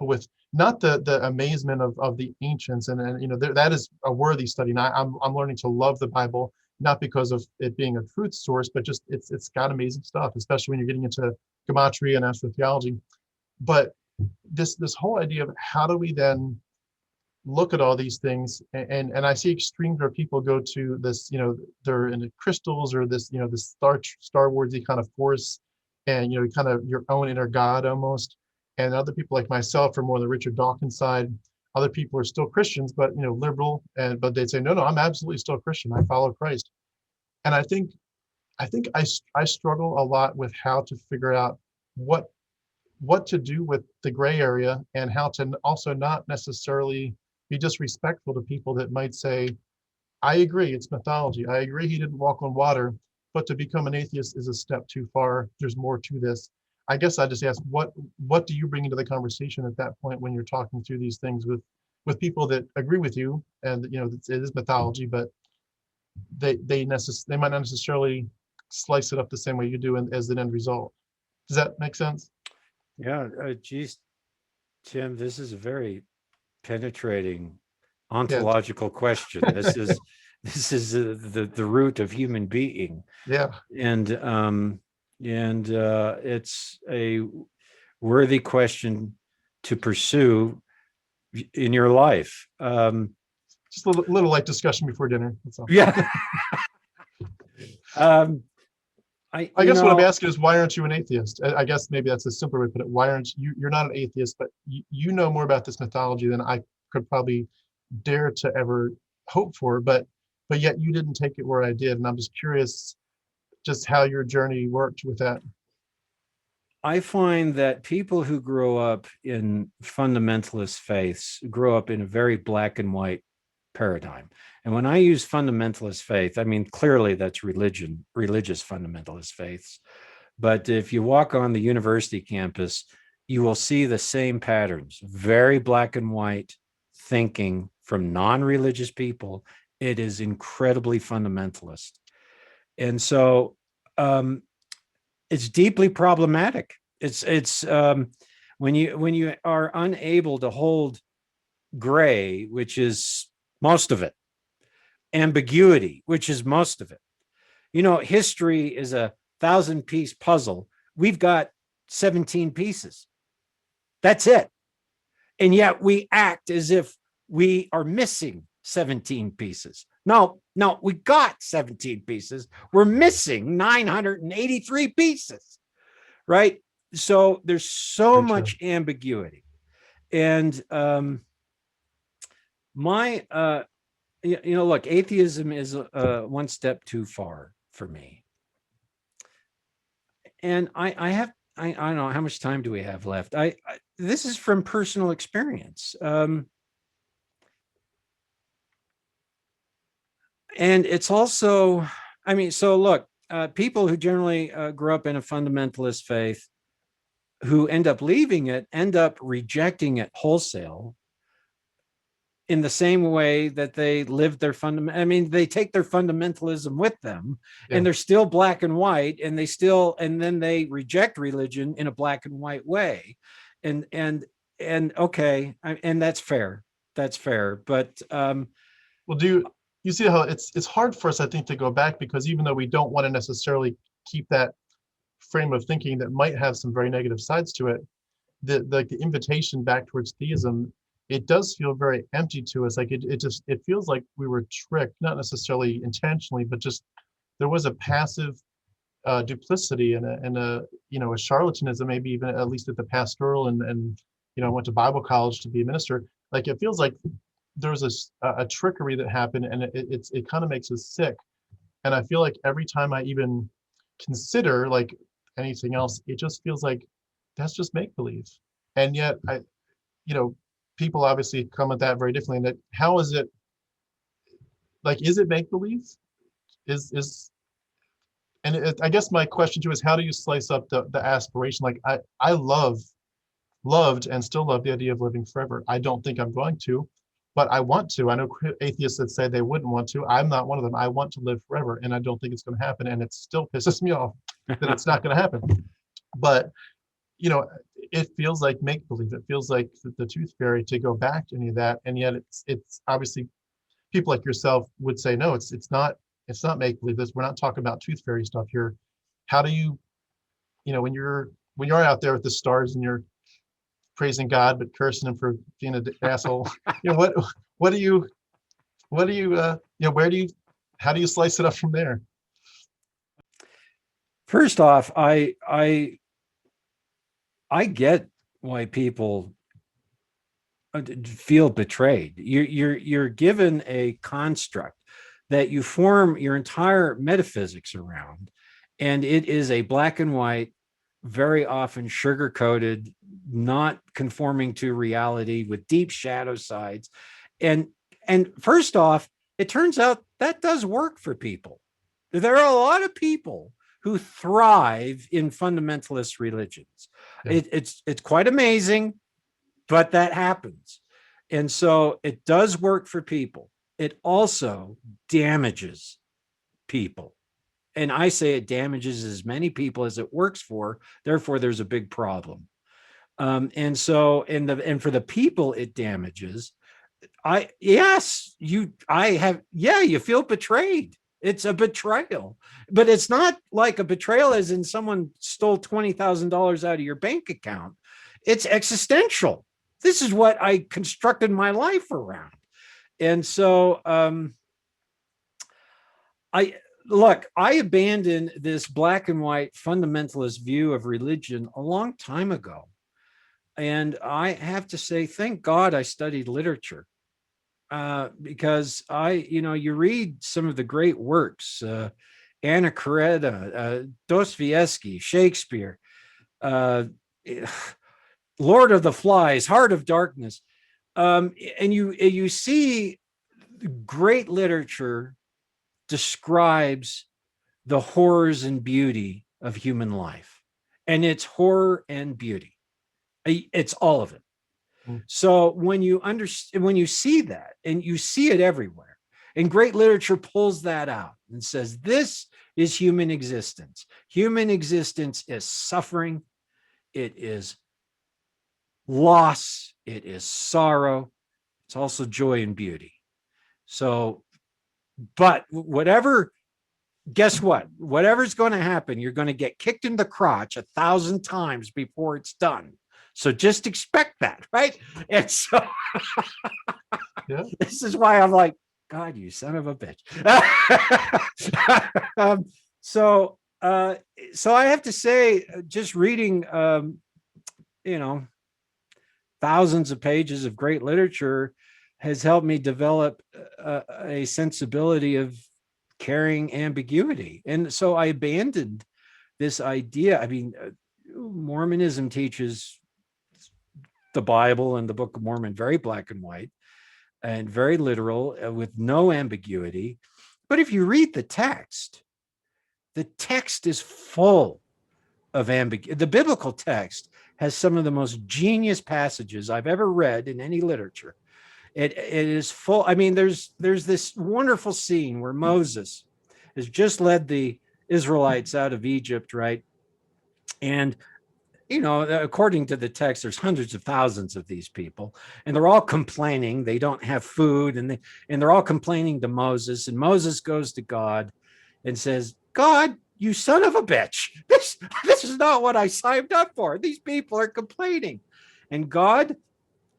with not the amazement of the ancients, and that is a worthy study. And I'm learning to love the Bible, not because of it being a truth source, but just it's got amazing stuff, especially when you're getting into gematria and astrotheology. But this whole idea of how do we then look at all these things, and I see extremes where people go to this, they're in the crystals or this, this Star Warsy kind of force, and kind of your own inner God almost. And other people like myself are more the Richard Dawkins side. Other people are still Christians, but liberal, but they'd say, no, I'm absolutely still Christian. I follow Christ. And I think I struggle a lot with how to figure out what to do with the gray area, and how to also not necessarily be disrespectful to people that might say, I agree, it's mythology. I agree he didn't walk on water, but to become an atheist is a step too far. There's more to this. I guess I just ask, what do you bring into the conversation at that point when you're talking through these things with people that agree with you, and it is mythology, but they might not necessarily slice it up the same way you do as an end result. Does that make sense? Yeah, geez, Tim, this is a very penetrating ontological question. This is the root of human being, Yeah. and it's a worthy question to pursue in your life. Just a little light discussion before dinner. That's all. Yeah. I guess what I'm asking is, why aren't you an atheist? I guess maybe that's a simpler way to put it. Why aren't you're not an atheist, but you know more about this mythology than I could probably dare to ever hope for, but yet you didn't take it where I did. And I'm just curious just how your journey worked with that. I find that people who grow up in fundamentalist faiths grow up in a very black and white paradigm. And when I use fundamentalist faith, I mean, clearly that's religious fundamentalist faiths. But if you walk on the university campus, you will see the same patterns, very black and white thinking from non-religious people. It is incredibly fundamentalist. And so it's deeply problematic. It's when you are unable to hold gray, which is most of it, ambiguity, which is most of it. History is a 1,000-piece puzzle. We've got 17 pieces. That's it. And yet we act as if we are missing 17 pieces. No, we got 17 pieces. We're missing 983 pieces, right? So there's so much ambiguity. And look, atheism is one step too far for me. And I don't know, how much time do we have left? This is from personal experience. And it's also, so look, people who generally grow up in a fundamentalist faith, who end up leaving it, end up rejecting it wholesale in the same way that they live their they take their fundamentalism with them, and they're still black and white, and then they reject religion in a black and white way. And okay, and that's fair. But well, do you see how it's hard for us, I think, to go back, because even though we don't want to necessarily keep that frame of thinking that might have some very negative sides to it, the invitation back towards theism, it does feel very empty to us. Like it feels like we were tricked, not necessarily intentionally, but just there was a passive duplicity and a charlatanism, maybe even at least at the pastoral and I went to Bible college to be a minister. Like it feels like there's a trickery that happened, and it kind of makes us sick. And I feel like every time I even consider like anything else, it just feels like that's just make-believe. And yet people obviously come at that very differently. And that, how is it, like, is it make-believe? I guess my question too is, how do you slice up the aspiration? Like I loved and still love the idea of living forever. I don't think I'm going to, but I want to. I know atheists that say they wouldn't want to. I'm not one of them. I want to live forever, and I don't think it's going to happen. And it still pisses me off that it's not going to happen. But it feels like make-believe. It feels like the tooth fairy to go back to any of that. And yet it's obviously people like yourself would say, no, it's not make-believe. We're not talking about tooth fairy stuff here. How do you, when you're out there with the stars and you're praising God but cursing him for being an asshole, how do you slice it up from there? First off, I get why people feel betrayed. You're given a construct that you form your entire metaphysics around, and it is a black and white very often sugar-coated, not conforming to reality, with deep shadow sides. And first off, it turns out that does work for people. There are a lot of people who thrive in fundamentalist religions. Yeah. It's quite amazing, but that happens. And so it does work for people. It also damages people. And I say it damages as many people as it works for. Therefore, there's a big problem. And so, and for the people it damages, you feel betrayed. It's a betrayal, but it's not like a betrayal as in someone stole $20,000 out of your bank account. It's existential. This is what I constructed my life around. And so, I abandoned this black and white fundamentalist view of religion a long time ago. And I have to say, thank God I studied literature, because you read some of the great works, Anna Karenina, Dostoevsky, Shakespeare, Lord of the Flies, Heart of Darkness. And you see great literature describes the horrors and beauty of human life. And it's horror and beauty. It's all of it. So when you see that, and you see it everywhere, and great literature pulls that out and says, this is human existence. Human existence is suffering. It is loss. It is sorrow. It's also joy and beauty. So, but guess what? Whatever's going to happen, you're going to get kicked in the crotch 1,000 times before it's done. So just expect that, right? And so This is why I'm like, God, you son of a bitch. So I have to say, just reading, thousands of pages of great literature has helped me develop a sensibility of carrying ambiguity. And so I abandoned this idea. I mean, Mormonism teaches the Bible and the Book of Mormon very black and white and very literal, with no ambiguity. But if you read the text is full of ambiguity. The biblical text has some of the most genius passages I've ever read in any literature. It is full. I mean, there's this wonderful scene where Moses has just led the Israelites out of Egypt, right? And according to the text, there's hundreds of thousands of these people, and they're all complaining. They don't have food, and they're all complaining to Moses. And Moses goes to God and says, God, you son of a bitch. This is not what I signed up for. These people are complaining. And God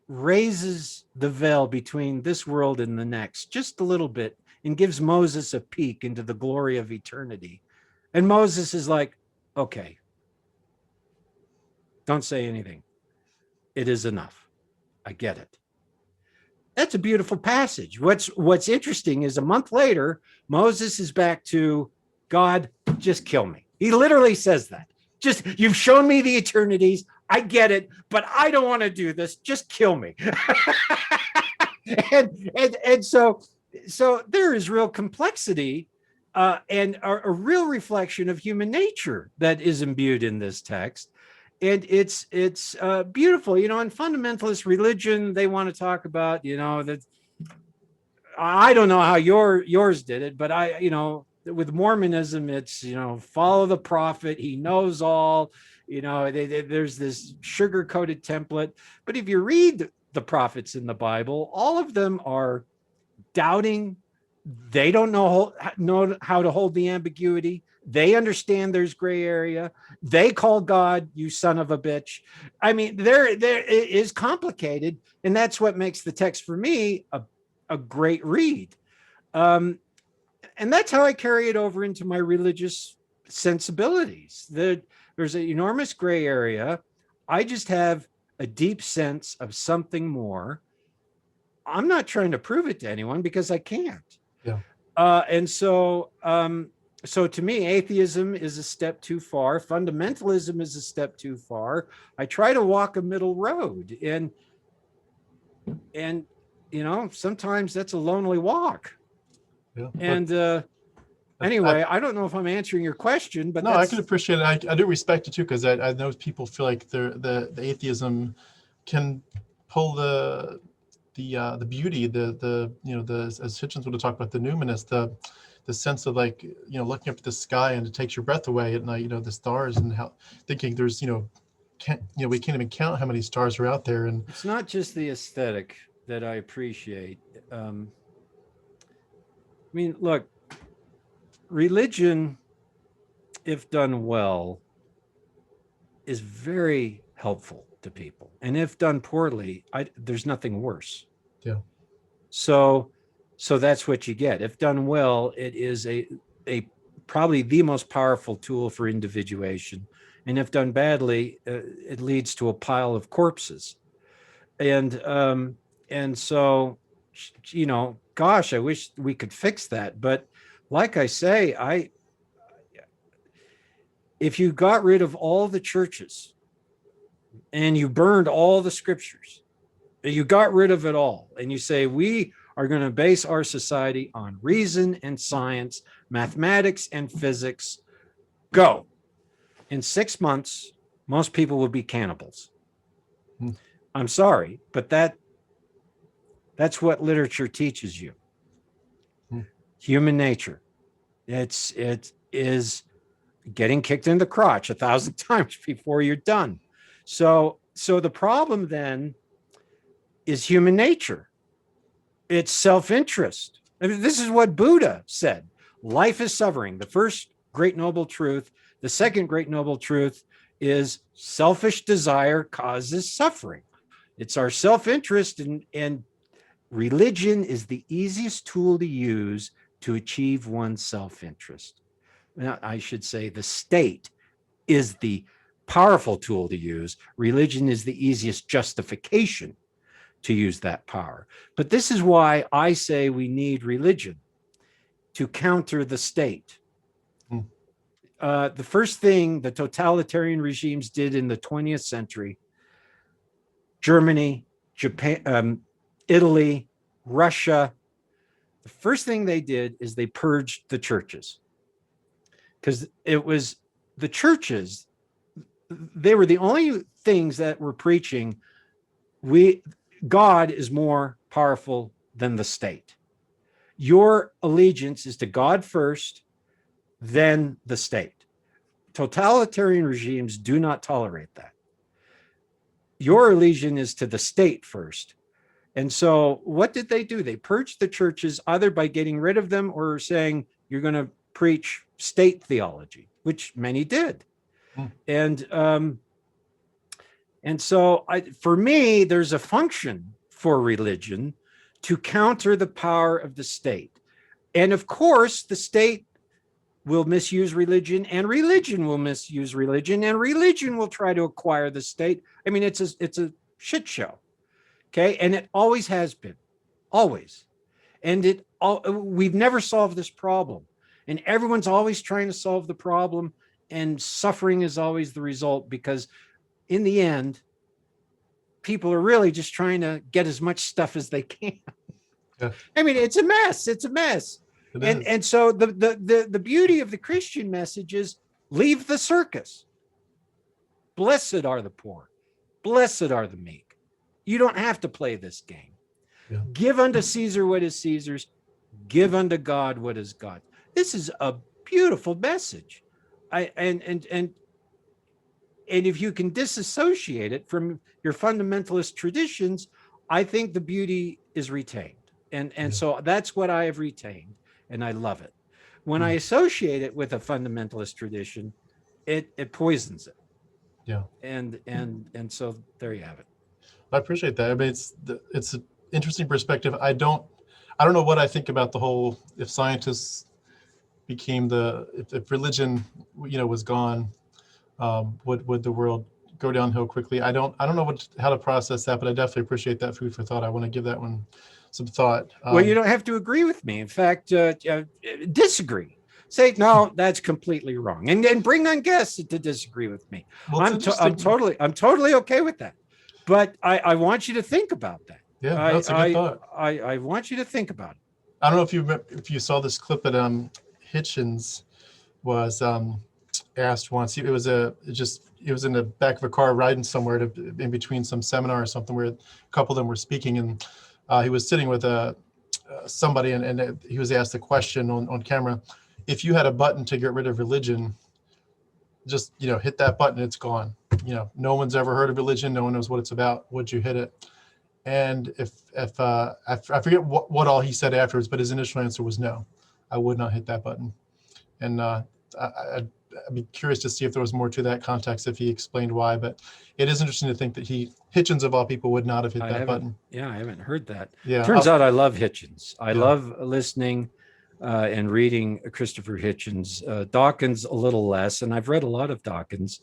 raises the veil between this world and the next just a little bit and gives Moses a peek into the glory of eternity. And Moses is like, okay, don't say anything. It is enough. I get it. That's a beautiful passage. What's interesting is a month later, Moses is back to, God, just kill me. He literally says that. Just, you've shown me the eternities. I get it, but I don't want to do this. Just kill me. and so there is real complexity and a real reflection of human nature that is imbued in this text. And it's beautiful. In fundamentalist religion, they want to talk about, that I don't know how yours did it, but with Mormonism, it's, follow the prophet. He knows all, there's this sugar-coated template. But if you read the prophets in the Bible, all of them are doubting. They don't know how to hold the ambiguity. They understand there's gray area. They call God, you son of a bitch. I mean, there it is complicated. And that's what makes the text for me a great read. And that's how I carry it over into my religious sensibilities. There's an enormous gray area. I just have a deep sense of something more. I'm not trying to prove it to anyone because I can't. Yeah. And so so to me, atheism is a step too far. Fundamentalism is a step too far. I try to walk a middle road, and sometimes that's a lonely walk. Yeah. And anyway, I don't know if I'm answering your question, but no, I can appreciate it. I do respect it too, because I know people feel like the atheism can pull the beauty, as Hitchens would have talked about, the numinous, the sense of like, looking up at the sky and it takes your breath away at night, the stars, and how thinking there's, we can't even count how many stars are out there. And it's not just the aesthetic that I appreciate. Look, religion, if done well, is very helpful to people. And if done poorly, there's nothing worse. Yeah. So that's what you get. If done well, it is a probably the most powerful tool for individuation. And if done badly, it leads to a pile of corpses. And so, gosh, I wish we could fix that. But like I say, if you got rid of all the churches and you burned all the scriptures, you got rid of it all, and you say, we are going to base our society on reason and science, mathematics and physics, go. In 6 months, most people will be cannibals. I'm sorry, but that's what literature teaches you. Human nature. It is getting kicked in the crotch 1,000 times before you're done. So the problem then is human nature. It's self-interest. This is what Buddha said. Life is suffering. The first great noble truth. The second great noble truth is selfish desire causes suffering. It's our self-interest, and religion is the easiest tool to use to achieve one's self-interest. Now, I should say the state is the powerful tool to use. Religion is the easiest justification to use that power. But this is why I say we need religion to counter the state. The first thing the totalitarian regimes did in the 20th century, Germany, Japan, Italy, Russia, the first thing they did is they purged the churches. Because it was the churches, they were the only things that were preaching, God is more powerful than the state. Your allegiance is to God first, then the state. Totalitarian regimes do not tolerate that. Your allegiance is to the state first. And so what did they do? They purged the churches either by getting rid of them or saying, you're going to preach state theology, which many did. And so for me, there's a function for religion to counter the power of the state. And of course, the state will misuse religion, and religion will misuse religion, and religion will try to acquire the state. I mean, it's a shit show. Okay. And it always has been, always. And we've never solved this problem. And everyone's always trying to solve the problem, and suffering is always the result, because in the end, people are really just trying to get as much stuff as they can. Yeah. I mean, it's a mess. It's a mess. And so the beauty of the Christian message is leave the circus. Blessed are the poor. Blessed are the meek. You don't have to play this game. Yeah. Give unto Caesar what is Caesar's. Give unto God what is God. This is a beautiful message. And if you can disassociate it from your fundamentalist traditions, I think the beauty is retained. And so that's what I have retained, and I love it. When I associate it with a fundamentalist tradition, it poisons it. Yeah. And so there you have it. I appreciate that. I mean, it's an interesting perspective. I don't know what I think about the whole, if scientists became if religion, was gone, would the world go downhill quickly? I don't know how to process that, but I definitely appreciate that food for thought. I want to give that one some thought. Well, you don't have to agree with me. In fact, disagree. say, no, that's completely wrong. And bring on guests to disagree with me. Well, I'm totally okay with that. But I want you to think about that. Yeah, that's a good thought. I want you to think about it. I don't know if you saw this clip that Hitchens was asked once. It was in the back of a car riding somewhere in between some seminar or something where a couple of them were speaking, and he was sitting with somebody, and he was asked a question on camera. If you had a button to get rid of religion, just hit that button, it's gone. No one's ever heard of religion, no one knows what it's about. Would you hit it? And if I forget what all he said afterwards, but his initial answer was no, I would not hit that button. And I'd be curious to see if there was more to that context, if he explained why. But it is interesting to think that Hitchens of all people would not have hit that button. Yeah, I haven't heard that. Yeah, turns out I love Hitchens. I love listening and reading Christopher Hitchens. Dawkins a little less, and I've read a lot of Dawkins.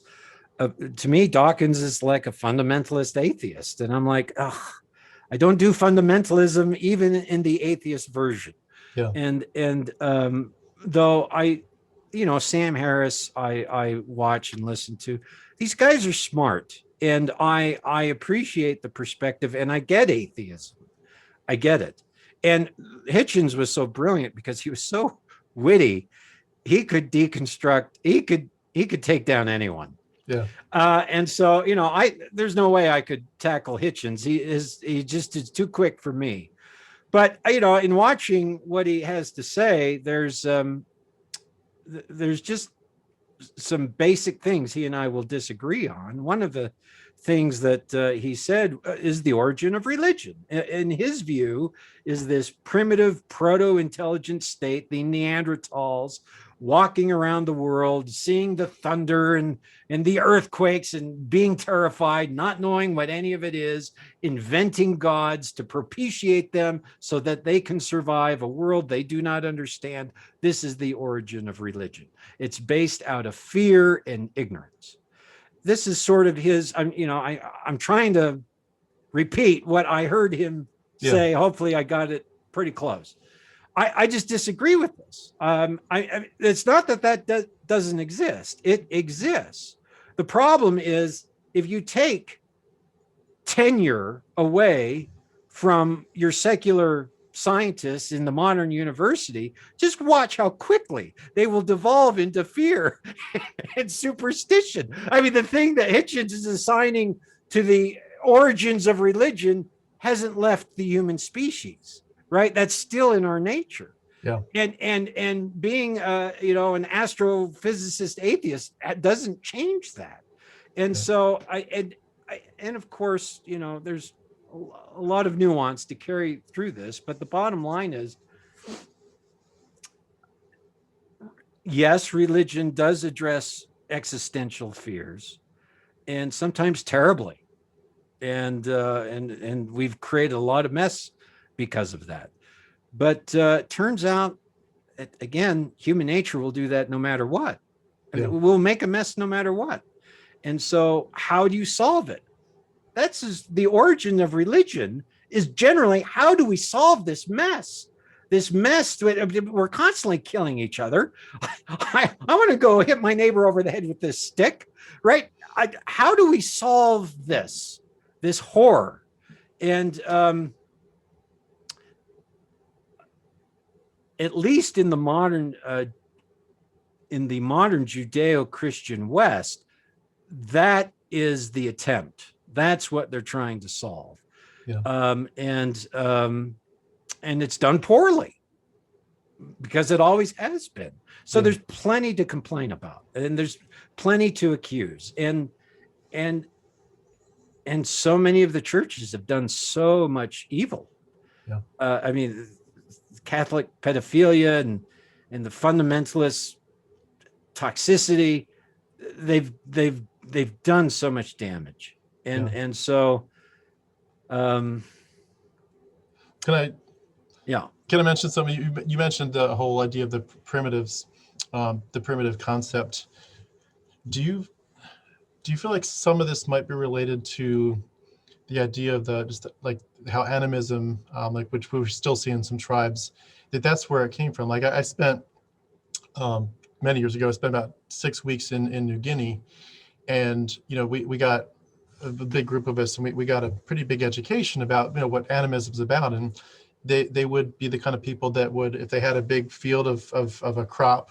To me, Dawkins is like a fundamentalist atheist, and I'm like, ugh. I don't do fundamentalism even in the atheist version. Yeah. And though Sam Harris, I watch and listen to. These guys are smart, and I appreciate the perspective, and I get atheism. I get it. And Hitchens was so brilliant because he was so witty. He could deconstruct. He could take down anyone. Yeah. And so, there's no way I could tackle Hitchens. He just is too quick for me. But, in watching what he has to say, there's just some basic things he and I will disagree on. One of the things that he said is the origin of religion. In his view, is this primitive proto-intelligent state, the Neanderthals, walking around the world, seeing the thunder and the earthquakes and being terrified, not knowing what any of it is, inventing gods to propitiate them so that they can survive a world they do not understand. This is the origin of religion. It's based out of fear and ignorance. This is sort of his, I'm trying to repeat what I heard him say. Hopefully I got it pretty close. I just disagree with this. It's not that doesn't exist. It exists. The problem is if you take tenure away from your secular scientists in the modern university, just watch how quickly they will devolve into fear and superstition. I mean, the thing that Hitchens is assigning to the origins of religion hasn't left the human species. Right, that's still in our nature. Yeah, and being an astrophysicist atheist doesn't change that. And so and of course there's a lot of nuance to carry through this, but the bottom line is, yes, religion does address existential fears, and sometimes terribly, and we've created a lot of mess because of that. But turns out, again, human nature will do that no matter what. I mean, we'll make a mess no matter what. And so how do you solve it? That's the origin of religion, is generally, how do we solve this mess? This mess, we're constantly killing each other. I want to go hit my neighbor over the head with this stick, right? How do we solve this horror? And at least in the modern Judeo-Christian West, that is the attempt. That's what they're trying to solve. Yeah. And it's done poorly because it always has been. So there's plenty to complain about, and there's plenty to accuse. And so many of the churches have done so much evil. Yeah. I mean, Catholic pedophilia and the fundamentalist toxicity, they've done so much damage. And so can I mention something? You mentioned the whole idea of the primitives, the primitive concept. Do you feel like some of this might be related to the idea of just like how animism, which we still see in some tribes, that's where it came from? Like I spent many years ago. I spent about 6 weeks in New Guinea, and we got a big group of us, and we got a pretty big education about what animism is about. And they would be the kind of people that would, if they had a big field of a crop,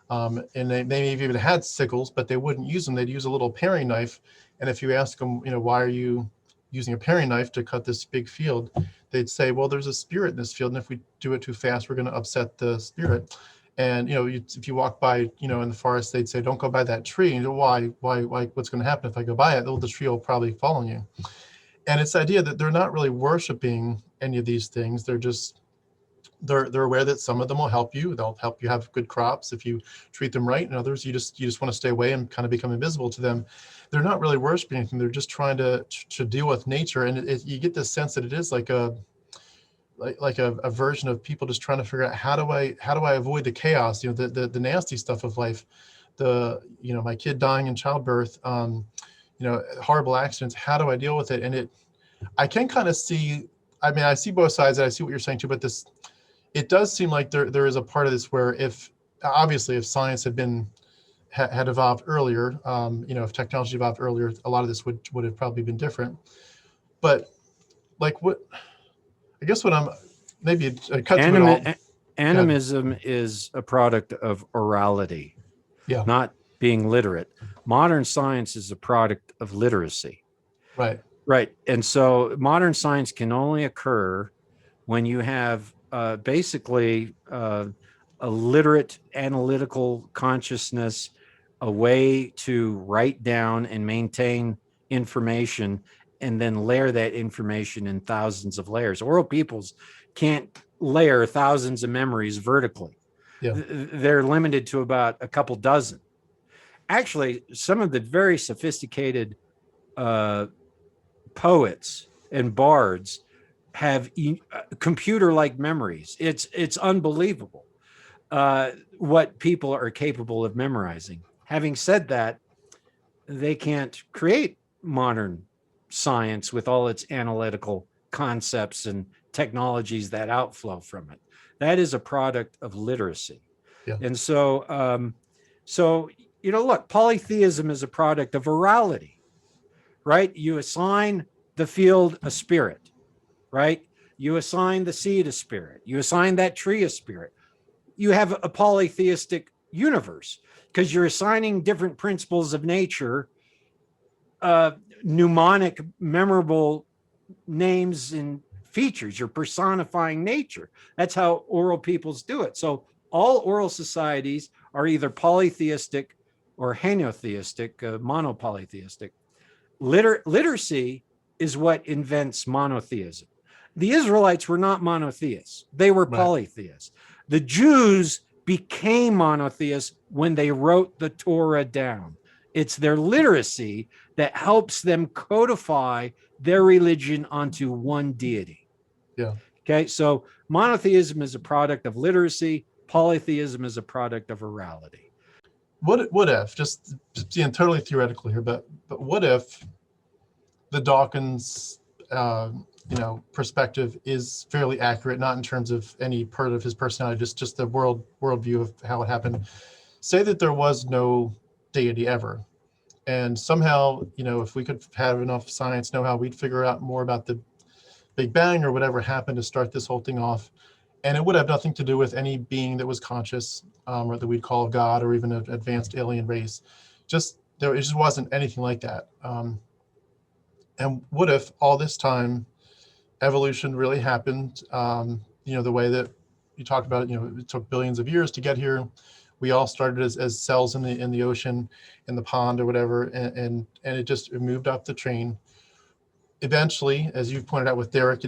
and they maybe even had sickles, but they wouldn't use them. They'd use a little paring knife. And if you ask them, why are you using a paring knife to cut this big field, they'd say, well, there's a spirit in this field, and if we do it too fast, we're going to upset the spirit. And if you walk by, in the forest, they'd say, don't go by that tree. And why? What's going to happen if I go by it? Well, the tree will probably fall on you. And it's the idea that they're not really worshiping any of these things. They're aware that some of them will help you. They'll help you have good crops if you treat them right, and others you just want to stay away and kind of become invisible to them. They're not really worshiping anything. They're just trying to deal with nature, and you get this sense that it is like a version of people just trying to figure out how do I avoid the chaos, the nasty stuff of life, my kid dying in childbirth, horrible accidents. How do I deal with it? And I can kind of see. I mean, I see both sides, and I see what you're saying too. But it does seem like there is a part of this where if science had evolved earlier, if technology evolved earlier, a lot of this would have probably been different. But like I guess what I'm maybe a cut to it all. Animism is a product of orality, not being literate. Modern science is a product of literacy. Right. And so modern science can only occur when you have basically a literate analytical consciousness, a way to write down and maintain information, and then layer that information in thousands of layers. Oral peoples can't layer thousands of memories vertically. They're limited to about a couple dozen. Actually, some of the very sophisticated poets and bards have computer-like memories. It's unbelievable what people are capable of memorizing. Having said that, they can't create modern science with all its analytical concepts and technologies that outflow from it. That is a product of literacy. And so, look, polytheism is a product of orality, right? You assign the field a spirit, right? You assign the seed a spirit. You assign that tree a spirit. You have a polytheistic universe because you're assigning different principles of nature, mnemonic, memorable names and features. You're personifying nature. That's how oral peoples do it. So all oral societies are either polytheistic or henotheistic, monopolytheistic. Literacy is what invents monotheism. The Israelites were not monotheists. They were polytheists. The Jews became monotheists when they wrote the Torah down. It's their literacy that helps them codify their religion onto one deity. Okay, so monotheism is a product of literacy. Polytheism is a product of orality. What if, just being totally theoretical here, but what if the Dawkins perspective is fairly accurate, not in terms of any part of his personality, just the worldview of how it happened. Say that there was no deity ever, and somehow, if we could have enough science know-how, we'd figure out more about the Big Bang or whatever happened to start this whole thing off. And it would have nothing to do with any being that was conscious, or that we'd call God, or even an advanced alien race. It just wasn't anything like that. And what if all this time evolution really happened, the way that you talked about it, it took billions of years to get here. We all started as cells in the ocean, in the pond or whatever, and it moved up the train. Eventually, as you've pointed out with Derek,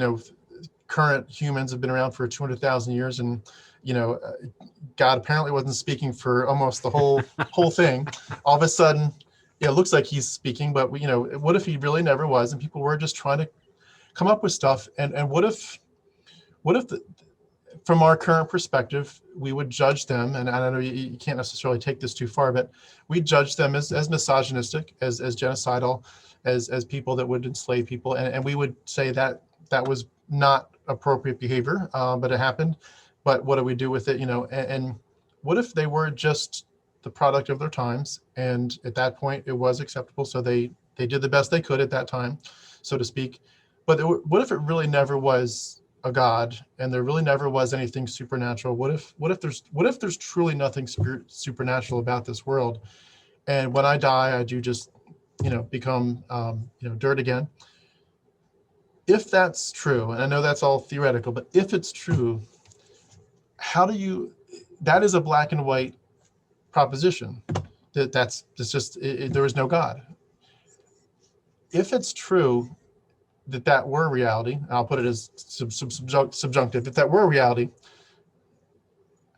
current humans have been around for 200,000 years, and God apparently wasn't speaking for almost the whole thing. All of a sudden, it looks like he's speaking, but what if he really never was, and people were just trying to come up with stuff? And what if from our current perspective, we would judge them, and I know you can't necessarily take this too far, but we judge them as misogynistic, as genocidal, as people that would enslave people, and we would say that was not appropriate behavior, but it happened. But what do we do with it? And What if they were just the product of their times, and at that point it was acceptable, so they did the best they could at that time, so to speak. But what if it really never was a god, and there really never was anything supernatural? What if there's truly nothing supernatural about this world, and when I die I do just become dirt again? If that's true, and I know that's all theoretical, but if it's true, that is a black and white proposition, there is no God. If it's true that were reality, and I'll put it as subjunctive, if that were reality,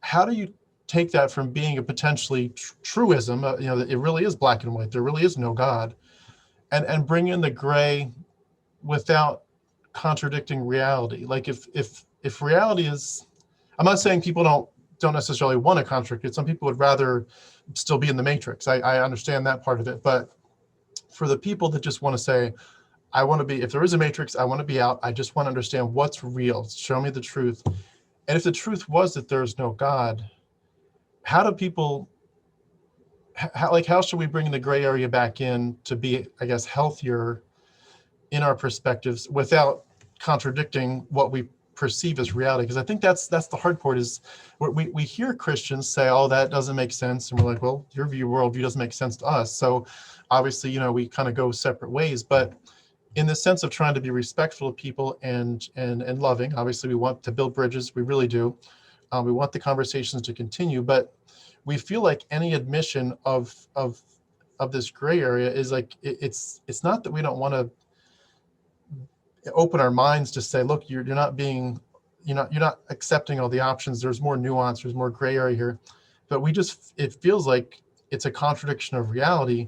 how do you take that from being a potentially truism, that it really is black and white, there really is no God, and bring in the gray without contradicting reality? Like if reality is, I'm not saying people don't necessarily want to contradict it. Some people would rather still be in the matrix. I understand that part of it. But for the people that just want to say, I want to be, if there is a matrix, I want to be out. I just want to understand what's real. Show me the truth. And if the truth was that there's no God, how do people, how should we bring the gray area back in to be, I guess, healthier in our perspectives without contradicting what we perceive as reality? Because I think that's the hard part, is we hear Christians say, oh, that doesn't make sense, and we're like, well, your worldview doesn't make sense to us, so obviously we kind of go separate ways. But in the sense of trying to be respectful of people and loving, obviously we want to build bridges, we really do. We want the conversations to continue, but we feel like any admission of this gray area is like, it's not that we don't want to open our minds to say, look, you're not accepting all the options. There's more nuance, there's more gray area here. But it feels like it's a contradiction of reality.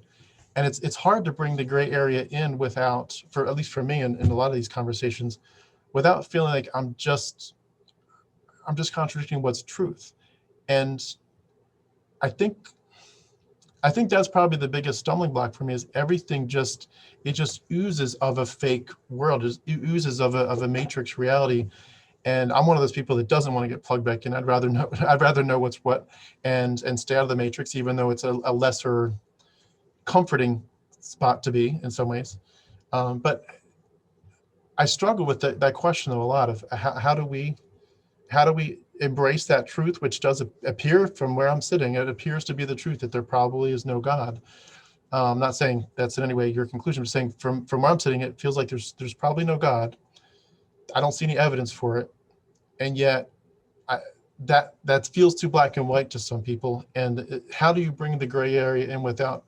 And it's hard to bring the gray area in without, at least for me in a lot of these conversations, without feeling like I'm just contradicting what's truth. And I think that's probably the biggest stumbling block for me, is everything just oozes of a fake world, it oozes of a matrix reality. And I'm one of those people that doesn't want to get plugged back in. I'd rather know what's what and stay out of the matrix, even though it's a lesser comforting spot to be in some ways. But I struggle with that question though a lot, of how do we embrace that truth, which does appear, from where I'm sitting, it appears to be the truth, that there probably is no God. I'm not saying that's in any way your conclusion. I'm saying from where I'm sitting, it feels like there's probably no God. I don't see any evidence for it, and yet that feels too black and white to some people. And how do you bring the gray area in without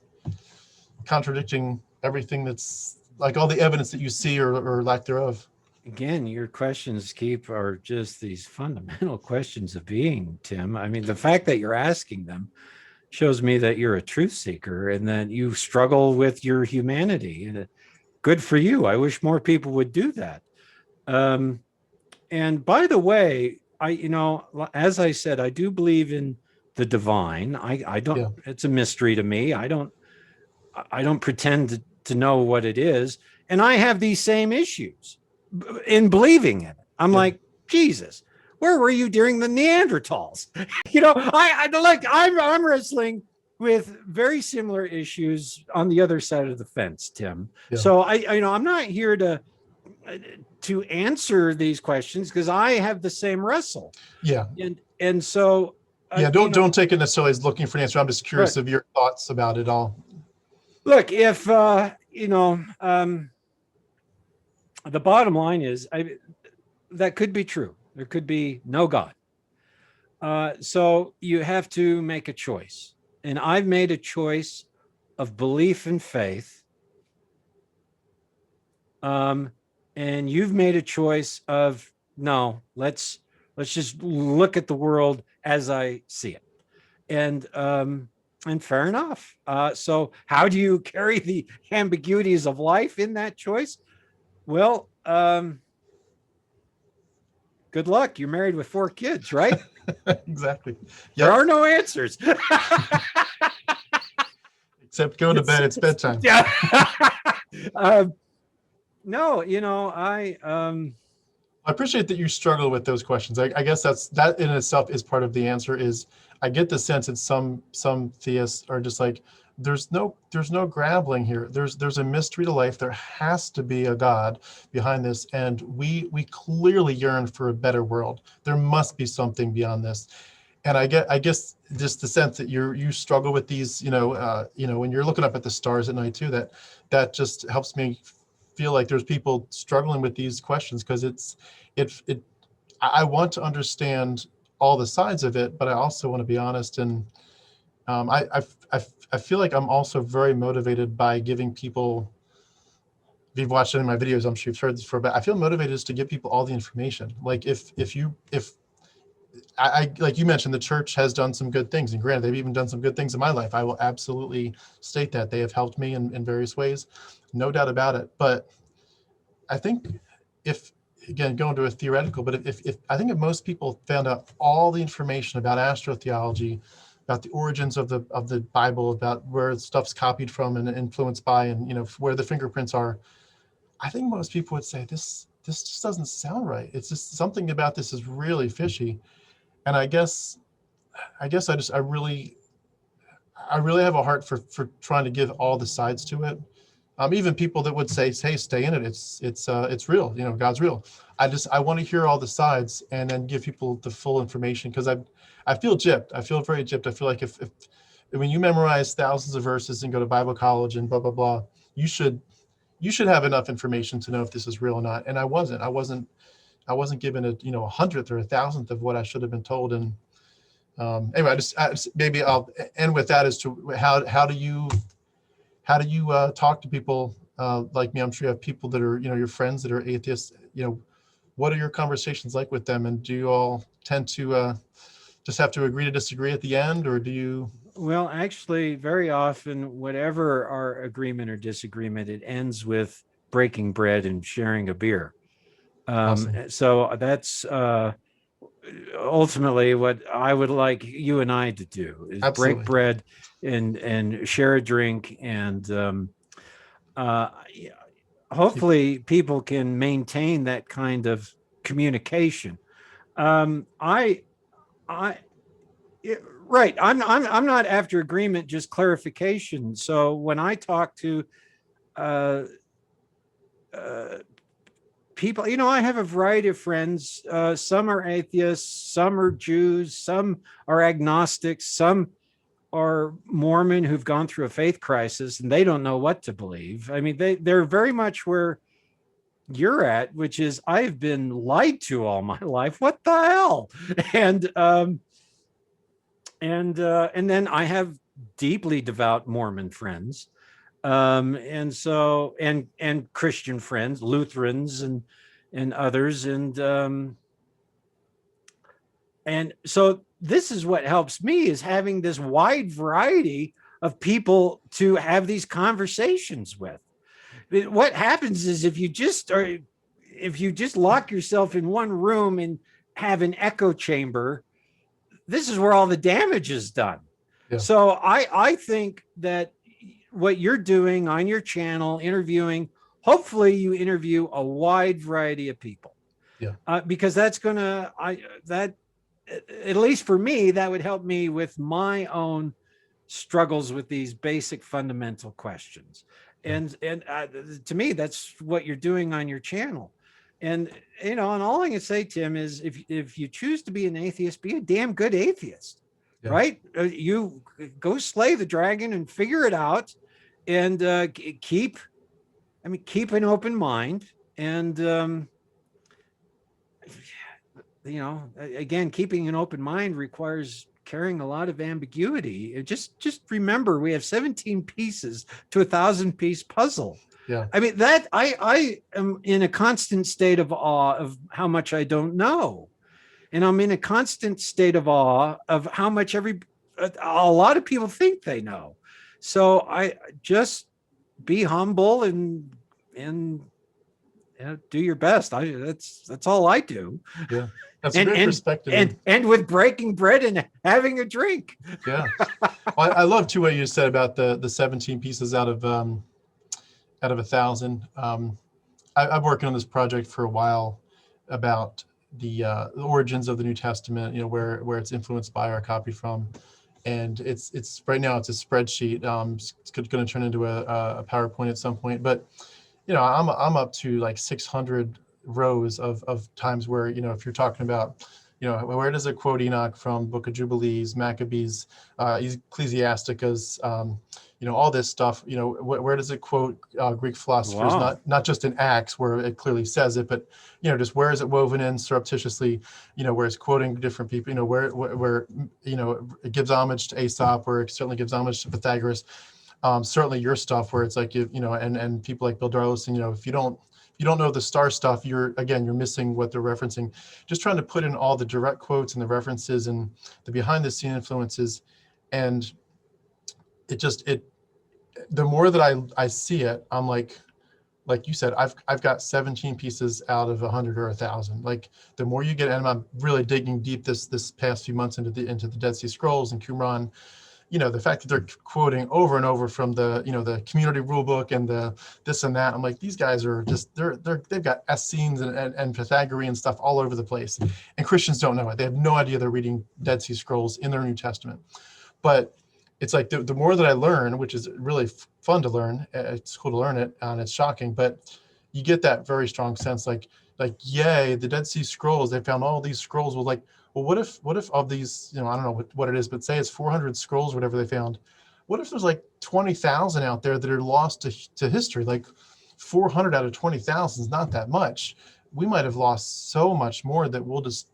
contradicting everything that's like all the evidence that you see or lack thereof? Again, your questions are just these fundamental questions of being, Tim. I mean, the fact that you're asking them shows me that you're a truth seeker and that you struggle with your humanity. And good for you. I wish more people would do that. And by the way, as I said, I do believe in the divine. I don't. Yeah. It's a mystery to me. I don't pretend to know what it is, and I have these same issues in believing in it. I'm like, Jesus, where were you during the Neanderthals? I'm wrestling with very similar issues on the other side of the fence, Tim. Yeah. So I'm not here to answer these questions, because I have the same wrestle. Yeah. And so don't take it necessarily as looking for an answer. I'm just curious of your thoughts about it all. Look, if the bottom line is that could be true. There could be no God. So you have to make a choice. And I've made a choice of belief and faith. And you've made a choice of, no, let's just look at the world as I see it. And fair enough. So how do you carry the ambiguities of life in that choice? Well, good luck. You're married with 4 kids, right? Exactly. Yep. There are no answers. Except go to bed. It's bedtime. Yeah. No, I appreciate that you struggle with those questions. I guess that in itself is part of the answer. Is I get the sense that some theists are just like, there's no grappling here. There's a mystery to life. There has to be a God behind this, and we clearly yearn for a better world. There must be something beyond this. And I guess just the sense that you struggle with these, when you're looking up at the stars at night too, that just helps me feel like there's people struggling with these questions, because I want to understand all the sides of it, but I also want to be honest. And I feel like I'm also very motivated by giving people, if you've watched any of my videos, I'm sure you've heard this for, but I feel motivated just to give people all the information. Like if I like you mentioned, the church has done some good things, and granted, they've even done some good things in my life. I will absolutely state that they have helped me in various ways, no doubt about it. But I think again, going to a theoretical, but if I think if most people found out all the information about astrotheology, about the origins of the Bible, about where stuff's copied from and influenced by, and where the fingerprints are, I think most people would say this just doesn't sound right. It's just something about this is really fishy. And I guess I really have a heart for trying to give all the sides to it. Even people that would say, hey, stay in it. It's real. God's real. I want to hear all the sides and then give people the full information, because I feel gypped. I feel very gypped. I feel like if when you memorize thousands of verses and go to Bible college and blah, blah, blah, you should have enough information to know if this is real or not. And I wasn't given a hundredth or a thousandth of what I should have been told. And anyway, maybe I'll end with that as to how do you talk to people like me? I'm sure you have people that are, your friends that are atheists. What are your conversations like with them? And do you all tend to just have to agree to disagree at the end, or do you? Well, actually, very often, whatever our agreement or disagreement, it ends with breaking bread and sharing a beer. Awesome. So that's ultimately what I would like you and I to do, is Absolutely. break bread and share a drink, and hopefully people can maintain that kind of communication. Right. I'm not after agreement, just clarification. So when I talk to people, I have a variety of friends. Some are atheists, some are Jews, some are agnostics, some are Mormon who've gone through a faith crisis and they don't know what to believe. I mean, they're very much where you're at, which is, I've been lied to all my life. What the hell? And then I have deeply devout Mormon friends, and Christian friends, Lutherans and others, and so this is what helps me, is having this wide variety of people to have these conversations with. What happens is, if you just lock yourself in one room and have an echo chamber, this is where all the damage is done. Yeah. So I think that what you're doing on your channel, interviewing, hopefully you interview a wide variety of people. Yeah. Because that's at least for me, that would help me with my own struggles with these basic fundamental questions. And to me, that's what you're doing on your channel. And, and all I can say, Tim, is if you choose to be an atheist, be a damn good atheist, yeah. Right? You go slay the dragon and figure it out, and keep an open mind. And, again, keeping an open mind requires carrying a lot of ambiguity. Just remember, we have 17 pieces to a 1,000-piece puzzle. Yeah. I mean, that I am in a constant state of awe of how much I don't know. And I'm in a constant state of awe of how much a lot of people think they know. So I just be humble and do your best. That's all I do. Yeah. That's a great perspective. And with breaking bread and having a drink. Yeah. Well, I love too what you said about the 17 pieces out of 1,000. I'm working on this project for a while. about the origins of the New Testament, where it's influenced by or copied from. And it's right now it's a spreadsheet. It's going to turn into a PowerPoint at some point, but I'm up to like 600 rows of times where, if you're talking about, where does it quote Enoch from, Book of Jubilees, Maccabees, Ecclesiasticus, all this stuff, where does it quote Greek philosophers, Wow. not just in Acts where it clearly says it, but, just where is it woven in surreptitiously, where it's quoting different people, where it gives homage to Aesop, where it certainly gives homage to Pythagoras. Certainly your stuff where it's like, and people like Bill Darlison, if you don't know the star stuff, you're missing what they're referencing. Just trying to put in all the direct quotes and the references and the behind the scene influences. And the more that I see it, I'm like you said, I've got 17 pieces out of 100 or 1,000. Like the more you get, and I'm really digging deep this past few months into the Dead Sea Scrolls and Qumran. The fact that they're quoting over and over from the community rule book and the this and that, I'm like, these guys are just they've got Essenes and Pythagorean stuff all over the place, and Christians don't know it. They have no idea they're reading Dead Sea Scrolls in their New Testament. But it's like the more that I learn, which is really fun to learn, it's cool to learn it, and it's shocking, but you get that very strong sense like yay, the Dead Sea Scrolls, they found all these scrolls. Well, what if of these, I don't know what it is, but say it's 400 scrolls, whatever they found. What if there's like 20,000 out there that are lost to history? Like 400 out of 20,000 is not that much. We might have lost so much more that we'll just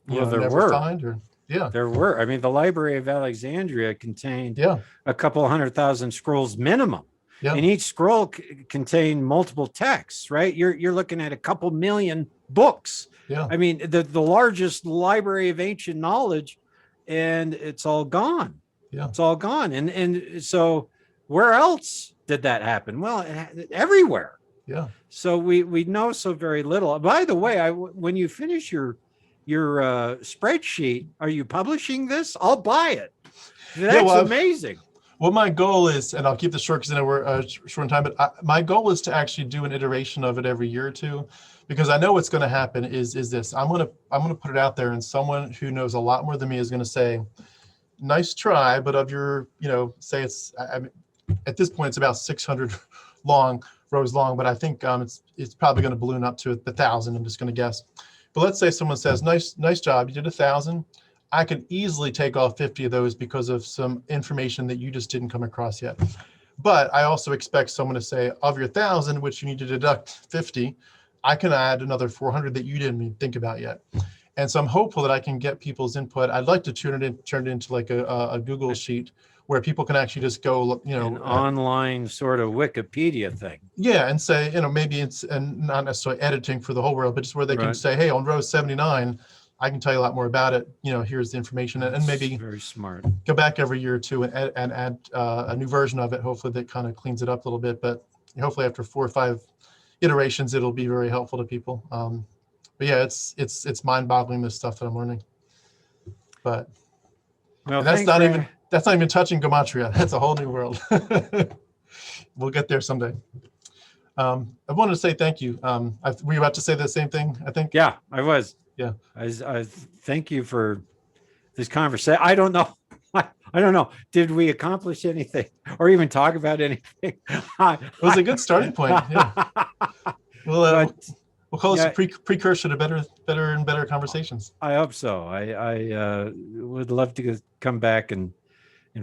never find. There were. I mean, the Library of Alexandria contained a couple 100,000 scrolls minimum. Yeah. And each scroll contained multiple texts, right? You're looking at a couple million books. Yeah. I mean, the largest library of ancient knowledge, and it's all gone. Yeah. It's all gone. And so where else did that happen? Well, everywhere. Yeah. So we know so very little. By the way, when you finish your spreadsheet, are you publishing this? I'll buy it. That's amazing. Well, my goal is, and I'll keep this short because I know we're short in time, but my goal is to actually do an iteration of it every year or two, because I know what's going to happen is this. I'm going to put it out there, and someone who knows a lot more than me is going to say, nice try, but of your, say it's, at this point, it's about 600 rows long, but I think it's probably going to balloon up to 1,000. I'm just going to guess. But let's say someone says, nice job, you did 1,000. I could easily take off 50 of those because of some information that you just didn't come across yet. But I also expect someone to say, of your 1,000, which you need to deduct 50, I can add another 400 that you didn't even think about yet. And so I'm hopeful that I can get people's input. I'd like to turn it into like a Google sheet where people can actually just go, an online sort of Wikipedia thing. Yeah, and say, maybe it's, and not necessarily editing for the whole world, but just where they can say, hey, on row 79, I can tell you a lot more about it. Here's the information, and maybe very smart. Go back every year or two and add a new version of it. Hopefully that kind of cleans it up a little bit, but hopefully after 4 or 5 iterations, it'll be very helpful to people. But yeah, it's mind-boggling, this stuff that I'm learning. But that's not even touching gematria. That's a whole new world. We'll get there someday. I wanted to say thank you. Were you about to say the same thing, I think? Yeah, I was. Yeah. I thank you for this conversation. I don't know. I don't know. Did we accomplish anything or even talk about anything? It was a good starting point. Yeah. We'll call this a precursor to better and better conversations. I hope so. I would love to come back and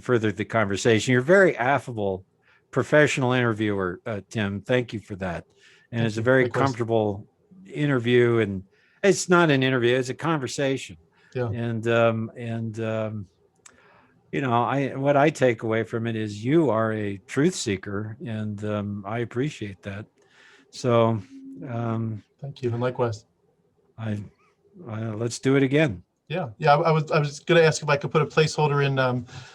further the conversation. You're a very affable, professional interviewer, Tim. Thank you for that. And it's a very comfortable interview, and it's not an interview, it's a conversation. Yeah. And what I take away from it is you are a truth seeker, and I appreciate that. So thank you, and likewise. Let's do it again. Yeah. I was going to ask if I could put a placeholder in.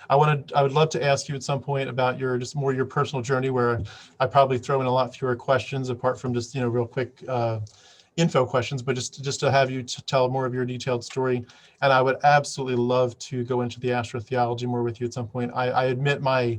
I would love to ask you at some point about your personal journey, where I probably throw in a lot fewer questions apart from just real quick info questions, but just to have you to tell more of your detailed story. And I would absolutely love to go into the astrotheology more with you at some point. I admit my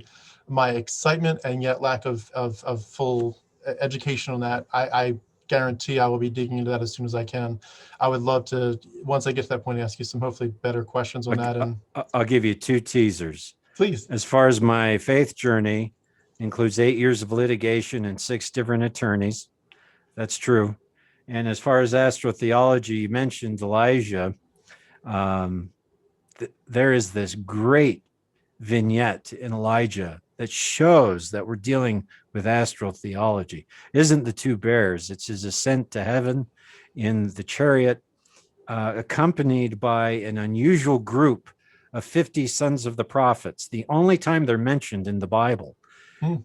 excitement and yet lack of full education on that. I guarantee I will be digging into that as soon as I can. I would love to, once I get to that point, ask you some hopefully better questions on that. And I'll give you 2 teasers. please. As far as my faith journey, includes 8 years of litigation and 6 different attorneys. That's true. And as far as astrotheology, you mentioned Elijah. There is this great vignette in Elijah that shows that we're dealing with astrotheology. It isn't the 2 bears, it's his ascent to heaven in the chariot, accompanied by an unusual group of 50 sons of the prophets, the only time they're mentioned in the Bible.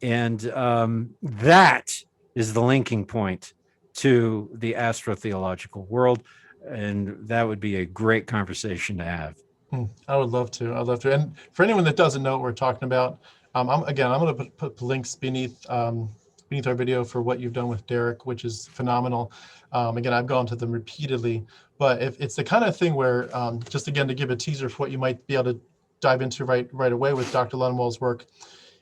And that is the linking point to the astrotheological world. And that would be a great conversation to have. I would love to. I'd love to. And for anyone that doesn't know what we're talking about, I'm going to put links beneath our video for what you've done with Derek, which is phenomenal. Again, I've gone to them repeatedly, but if it's the kind of thing where, just again to give a teaser for what you might be able to dive into right away with Dr. Lundwall's work,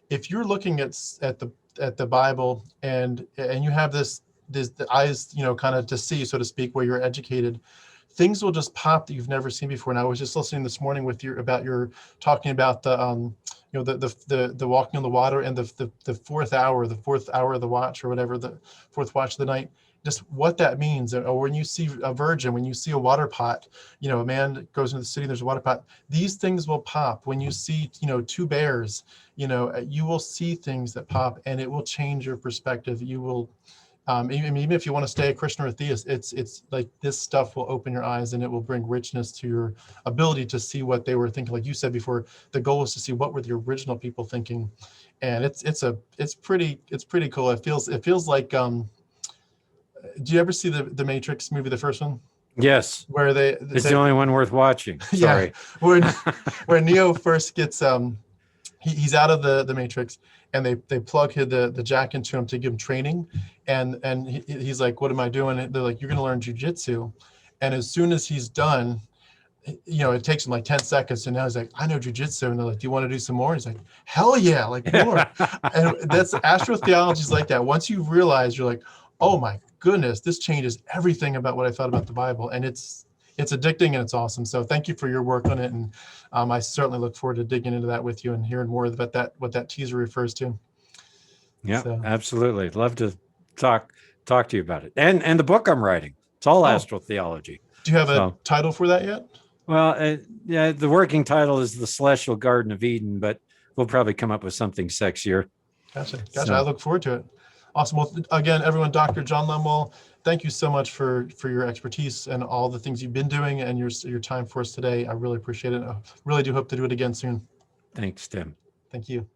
if you're looking at the Bible and you have the eyes, kind of to see, so to speak, where you're educated, things will just pop that you've never seen before. And I was just listening this morning about your talking about the the walking on the water and the fourth hour of the watch, or whatever, the fourth watch of the night, just what that means. Or when you see a virgin, when you see a water pot, a man goes into the city, there's a water pot, these things will pop. When you see 2 bears, you will see things that pop, and it will change your perspective. You will even if you want to stay a Christian or a theist, it's like this stuff will open your eyes, and it will bring richness to your ability to see what they were thinking. Like you said before, the goal is to see what were the original people thinking, and it's pretty cool. It feels like do you ever see the Matrix movie, the first one? Yes. Where it's the only one worth watching. Sorry. Yeah, where Neo first gets he's out of the Matrix, and they plug the jack into him to give him training, and he's like, what am I doing? And they're like, you're going to learn jujitsu. And as soon as he's done, it takes him like 10 seconds, and now he's like, I know jujitsu. And they're like, do you want to do some more? And he's like, hell yeah, like more. And that's astrotheology is like that. Once you realize, you're like, oh my goodness, this changes everything about what I thought about the Bible. And it's addicting, and it's awesome. So thank you for your work on it. And I certainly look forward to digging into that with you and hearing more about what that teaser refers to. Yeah, so. Absolutely. Love to talk to you about it. And the book I'm writing, it's all astrotheology. Do you have a title for that yet? Well, yeah, the working title is The Celestial Garden of Eden, but we'll probably come up with something sexier. Gotcha. So. I look forward to it. Awesome. Well, again, everyone, Dr. John Lundwall, thank you so much for your expertise and all the things you've been doing and your time for us today. I really appreciate it. I really do hope to do it again soon. Thanks, Tim. Thank you.